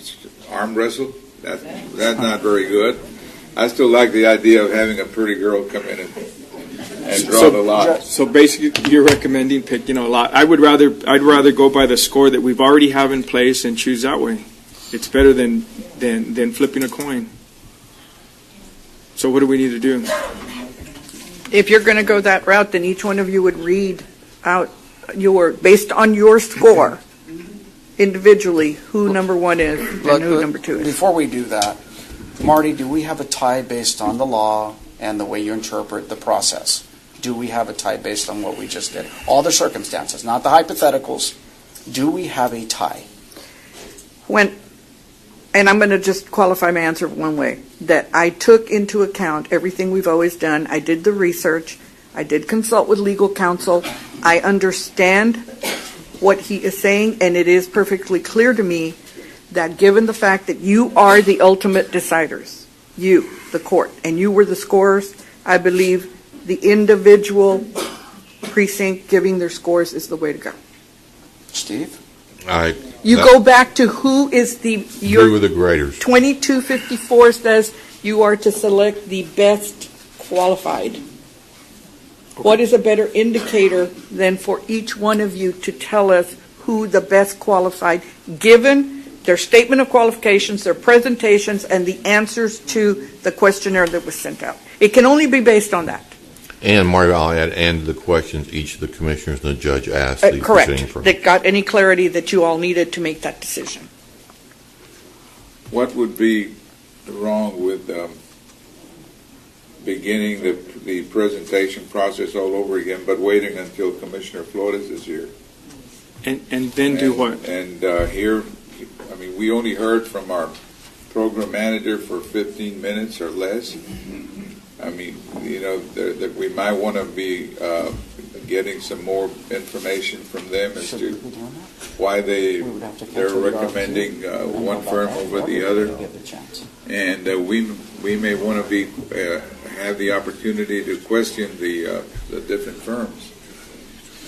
arm wrestle. That's not very good. I still like the idea of having a pretty girl come in and draw the lot. So basically, you're recommending picking a lot. I'd rather go by the score that we've already have in place and choose that way. It's better than flipping a coin. So what do we need to do? If you're going to go that route, then each one of you would read out based on your score, individually, who number one is and who number two is. Before we do that, Marty, do we have a tie based on the law and the way you interpret the process? Do we have a tie based on what we just did? All the circumstances, not the hypotheticals. Do we have a tie? And I'm going to just qualify my answer one way, that I took into account everything we've always done. I did the research. I did consult with legal counsel. I understand what he is saying, and it is perfectly clear to me that given the fact that you are the ultimate deciders, you, the court, and you were the scorers, I believe the individual precinct giving their scores is the way to go. Steve? Go back to who is who were the graders. 2254 says you are to select the best qualified. What is a better indicator than for each one of you to tell us who the best qualified, given their statement of qualifications, their presentations, and the answers to the questionnaire that was sent out? It can only be based on that. And Mario, I'll add, and the questions each of the commissioners and the judge asked the proceeding Correct. firm. That got any clarity that you all needed to make that decision. What would be wrong with beginning the presentation process all over again, but waiting until Commissioner Flores is here? And then do what? And here, I mean, we only heard from our program manager for 15 minutes or less. I mean, that we might want to be getting some more information from them as to why they're recommending one firm over the other, and we may want to be have the opportunity to question the different firms,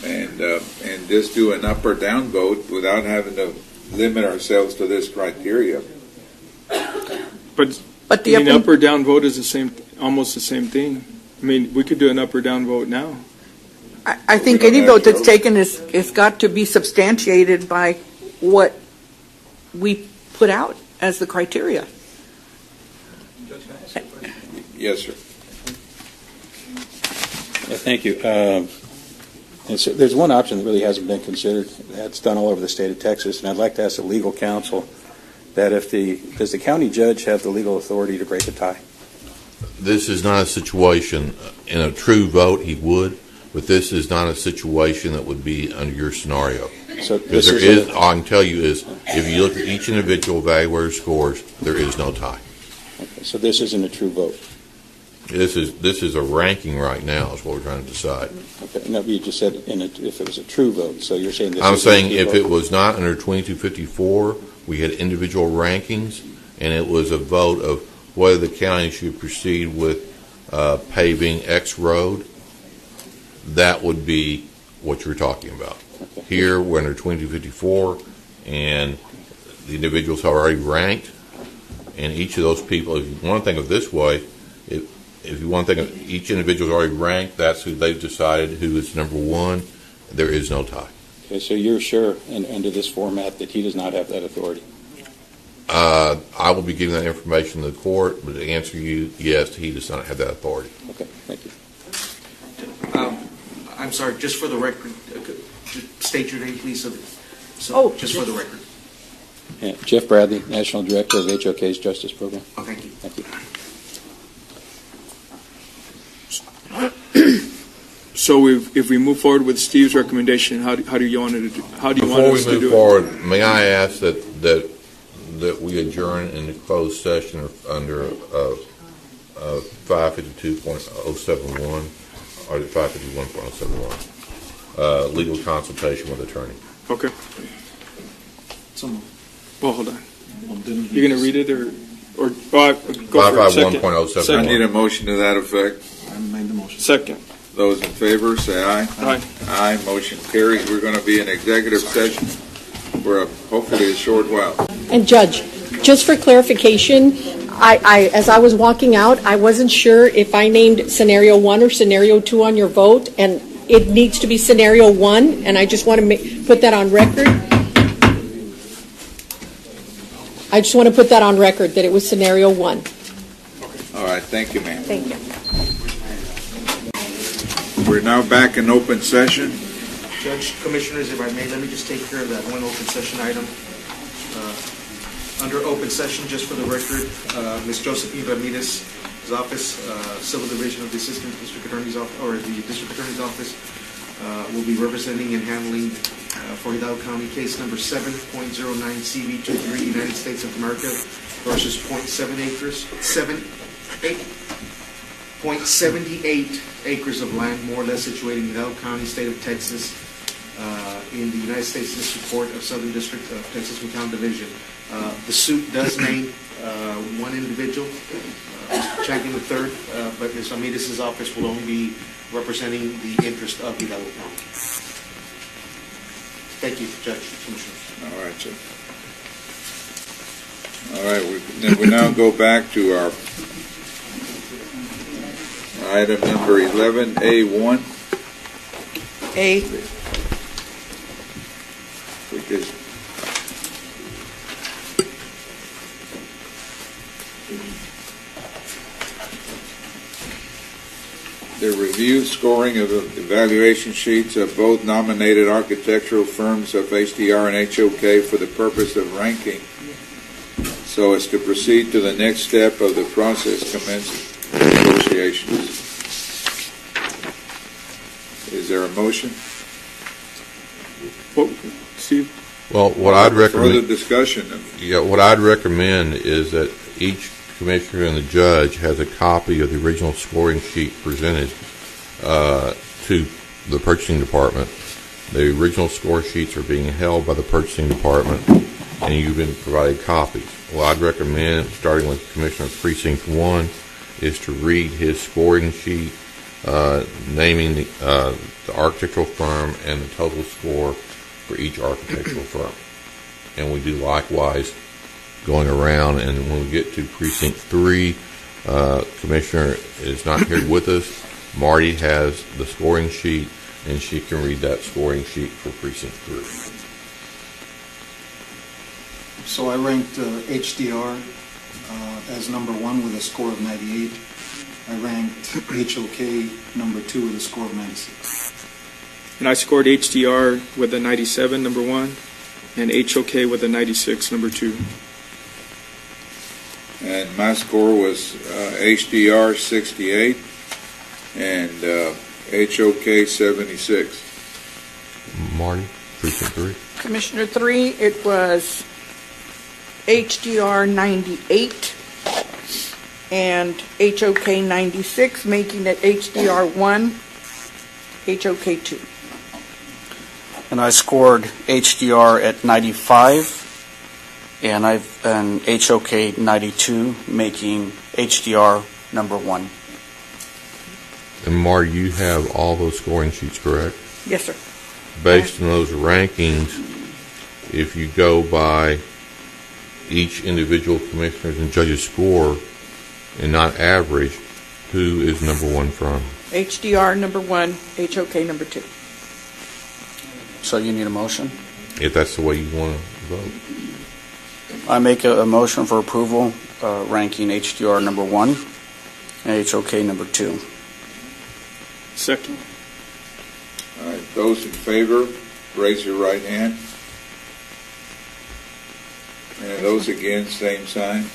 and just do an up or down vote without having to limit ourselves to this criteria. But the up or down vote is almost the same thing. I mean, we could do an up or down vote now. I think any vote that's taken is got to be substantiated by what we put out as the criteria. Yes, sir. Thank you. There's one option that really hasn't been considered. That's done all over the state of Texas, and I'd like to ask the legal counsel that does the county judge have the legal authority to break a tie? This is not a situation, in a true vote he would, but this is not a situation that would be under your scenario. So because all I can tell you is, if you look at each individual evaluator scores, there is no tie. Okay, so this isn't a true vote? This is a ranking right now is what we're trying to decide. Okay, no, you just said if it was a true vote, so you're saying this I'm is saying a true if vote. it was not under 2254, we had individual rankings, and it was a vote of whether the county should proceed with paving X road, that would be what you're talking about. Okay. Here, we're under 2254, and the individuals are already ranked, and each of those people, if you want to think of it this way, if you want to think of each individual is already ranked, that's who they've decided who is number one. There is no tie. Okay, so you're sure, under this format, that he does not have that authority? I I will be giving that information to the court, but to answer you, yes, he does not have that authority. Okay, thank you. I'm sorry, just for the record, state your name, please. Just for the record. Yeah, Jeff Bradley, National Director of HOK's Justice Program. Oh, thank you. Thank you. So if we move forward with Steve's recommendation, how do you want it to do? How do you want Before us we to do move forward, may I ask that we adjourn in the closed session under 552.071 or 551.071, legal consultation with attorney. Okay. Some, Well, hold on. well, didn't You're going to read it or go for it? Second. 551.071. I need a motion to that effect. I made the motion. Second. Those in favor, say aye. Aye. Aye, motion carries. We're going to be in executive session for hopefully a short while. And Judge, just for clarification, as I was walking out, I wasn't sure if I named scenario 1 or scenario 2 on your vote, and it needs to be scenario 1, and I just want to put that on record. I just want to put that on record, that it was scenario 1. All right, thank you, ma'am. Thank you. We're now back in open session. Judge, Commissioners, if I may, let me just take care of that one open session item. Under open session, just for the record, Ms. Josephine Ramirez's office, Civil Division of the Assistant District Attorney's Office, or the District Attorney's Office, will be representing and handling for Hidalgo County case number 7.09CV23, United States of America versus 0.78 acres of land, more or less situated in Hidalgo County, state of Texas, in the United States District Court of Southern District of Texas, McAllen Division. The suit does name one individual, Champion III, but Ms. Ramirez's office will only be representing the interest of Hidalgo County. Thank you, Judge, Commissioners. All right, sir. All right, we now go back to our item number 11A1. A. Because the review scoring of the evaluation sheets of both nominated architectural firms of HDR and HOK for the purpose of ranking, so as to proceed to the next step of the process commencing negotiations. Is there a motion? Steve? Well, what I'd recommend. Further discussion. Yeah, what I'd recommend is that each commissioner and the judge has a copy of the original scoring sheet presented to the purchasing department. The original score sheets are being held by the purchasing department, and you've been provided copies. What I'd recommend, starting with Commissioner Precinct 1, is to read his scoring sheet, naming the architectural firm and the total score for each architectural firm. And we do likewise going around, and when we get to Precinct 3, Commissioner is not here with us. Marty has the scoring sheet, and she can read that scoring sheet for Precinct 3. So I ranked HDR as number 1 with a score of 98. I ranked HOK number 2 with a score of 96. And I scored HDR with a 97, number 1, and HOK with a 96, number 2. And my score was HDR 68 and HOK 76. Marty, Precinct 3. Commissioner 3, it was HDR 98 and HOK 96, making it HDR 1, HOK 2. And I scored HDR at 95, and HOK 92, making HDR number 1. And Marty, you have all those scoring sheets, correct? Yes, sir. Based on those rankings, if you go by each individual commissioner's and judge's score and not average, who is number 1 from? HDR number 1, HOK number 2. So you need a motion? If that's the way you want to vote. I make a motion for approval, ranking HDR number 1 and HOK number 2. Second. All right, those in favor, raise your right hand. And those against, same sign.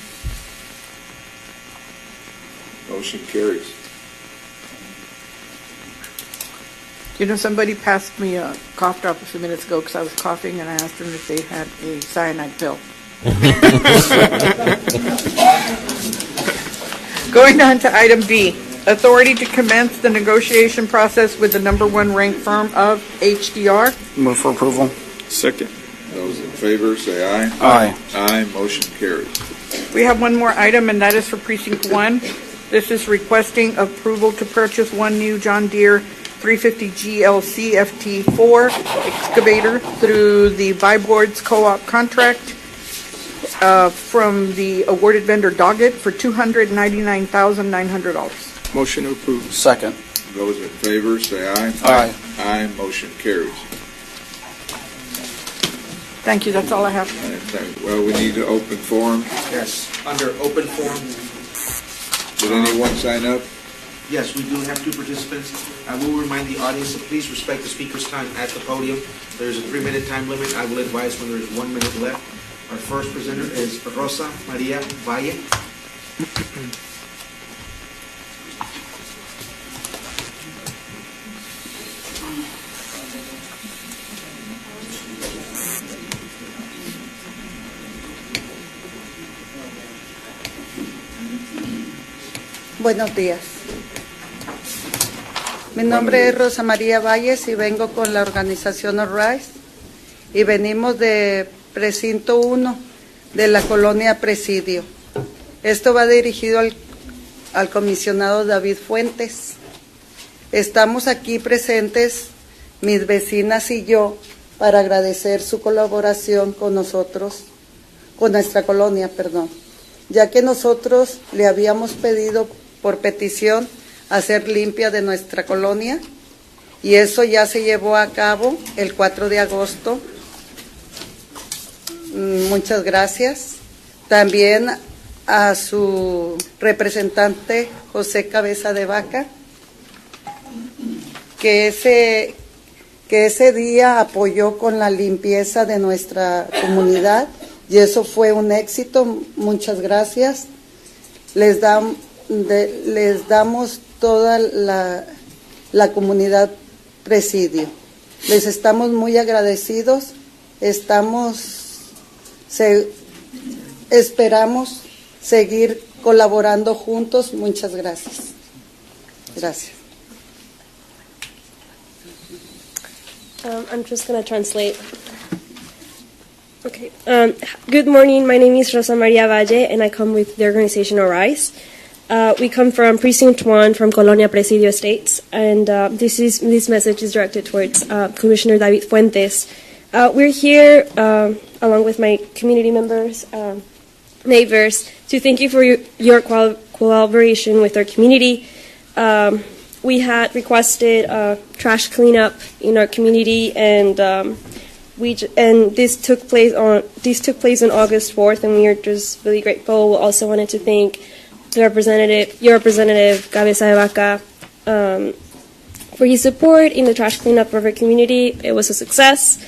Motion carries. You know, somebody passed me a cough drop a few minutes ago because I was coughing, and I asked them if they had a cyanide pill. Going on to item B, authority to commence the negotiation process with the number 1 ranked firm of HDR. Move for approval. Second. Those in favor, say aye. Aye. Aye, motion carries. We have one more item, and that is for Precinct 1. This is requesting approval to purchase one new John Deere 350 GLC FT4 excavator through the Boards Co-op contract from the awarded vendor Doggett for $299,900. Motion to approve. Second. Those in favor, say aye. Aye. Aye, motion carries. Thank you, that's all I have. Well, we need to open forum. Yes, under open forum, Did anyone sign up? yes, we do have 2 participants. I will remind the audience to please respect the speaker's time at the podium. There's a 3-minute time limit. I will advise when there's 1 minute left. Our first presenter is Rosa Maria Valle. Buenos días. Mi nombre es Rosa María Valles y vengo con la organización Arise y venimos de Precinto 1 de la colonia Presidio. Esto va dirigido al comisionado David Fuentes. Estamos aquí presentes, mis vecinas y yo, para agradecer su colaboración con nosotros, con nuestra colonia, ya que nosotros le habíamos pedido por petición hacer limpia de nuestra colonia y eso ya se llevó a cabo el 4 de agosto. Muchas gracias. También a su representante José Cabeza de Vaca, que ese día apoyó con la limpieza de nuestra comunidad y eso fue un éxito. Muchas gracias. Les damos toda la comunidad Presidio. Les estamos muy agradecidos. Esperamos seguir colaborando juntos. Muchas gracias. Gracias. I'm just going to translate. Okay. Good morning. My name is Rosa Maria Valle, and I come with the organization Arise. We come from Precinct 1 from Colonia Presidio Estates, and this message is directed towards Commissioner David Fuentes. We're here, along with my community members, neighbors, to thank you for your collaboration with our community. We had requested trash cleanup in our community, and this took place on August 4th, and we are just really grateful. We also wanted to thank your representative Cabeza de Vaca, for his support in the trash cleanup of our community. It was a success.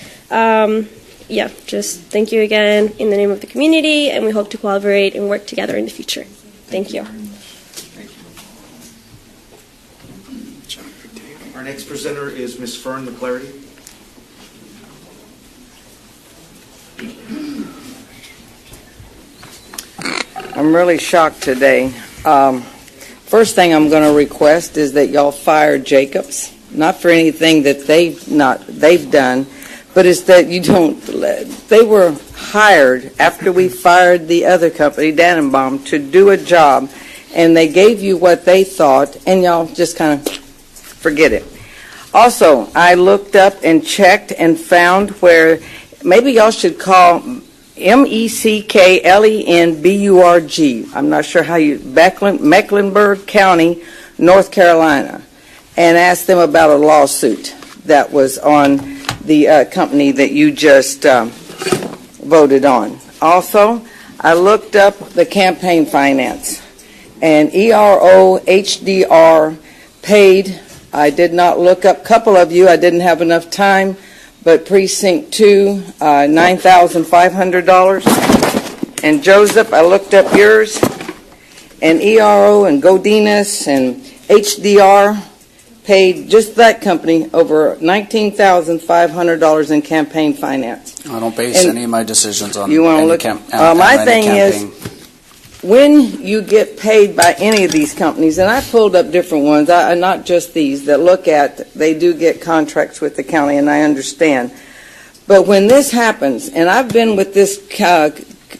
Just thank you again in the name of the community, and we hope to collaborate and work together in the future. Thank you. Our next presenter is Ms. Fern McClarty. I'm really shocked today. First thing I'm going to request is that y'all fire Jacobs, not for anything that they've done, but it's that you don't. They were hired after we fired the other company, Dannenbaum, to do a job, and they gave you what they thought, and y'all just kind of forget it. Also, I looked up and checked and found where maybe y'all should call Mecklenburg. I'm not sure how Mecklenburg County, North Carolina, and ask them about a lawsuit that was on the company that you just voted on. Also, I looked up the campaign finance, and ERO, HDR paid. I did not look up, couple of you, I didn't have enough time, but Precinct 2, $9,500. And Joseph, I looked up yours, and ERO and Godinez and HDR paid just that company over $19,500 in campaign finance. I don't base And any of my decisions on you want to any look? on My any thing campaign. is, when you get paid by any of these companies, and I pulled up different ones, not just these, that look at, they do get contracts with the county, and I understand. But when this happens, and I've been with this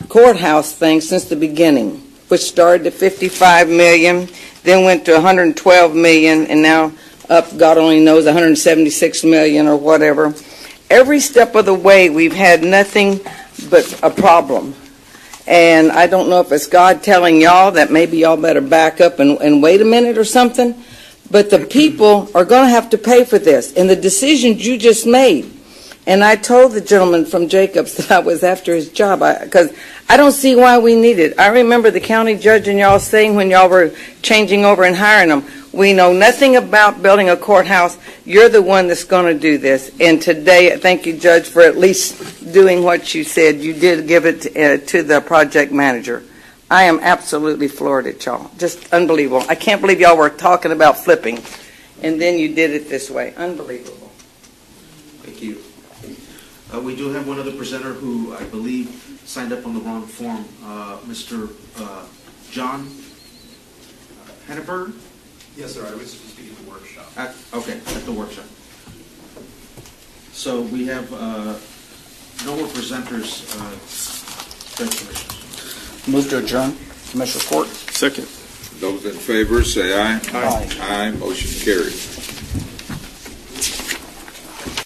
courthouse thing since the beginning, which started at $55 million, then went to $112 million, and now up, God only knows, $176 million or whatever. Every step of the way, we've had nothing but a problem. And I don't know if it's God telling y'all that maybe y'all better back up and wait a minute or something, but the people are going to have to pay for this. And the decisions you just made, and I told the gentleman from Jacobs that I was after his job, because I don't see why we need it. I remember the county judge and y'all saying when y'all were changing over and hiring them, we know nothing about building a courthouse. You're the one that's going to do this. And today, thank you, Judge, for at least doing what you said. You did give it to the project manager. I am absolutely floored at y'all. Just unbelievable. I can't believe y'all were talking about flipping, and then you did it this way. Unbelievable. Thank you. We do have one other presenter who I believe signed up on the wrong form, Mr. John Henneberg? Yes, sir. I was speaking at the workshop. At the workshop. So we have no more presenters, Judge Commissioners. Move to adjourn, Commissioner Court. Second. Those in favor, say aye. Aye. Aye, motion carries.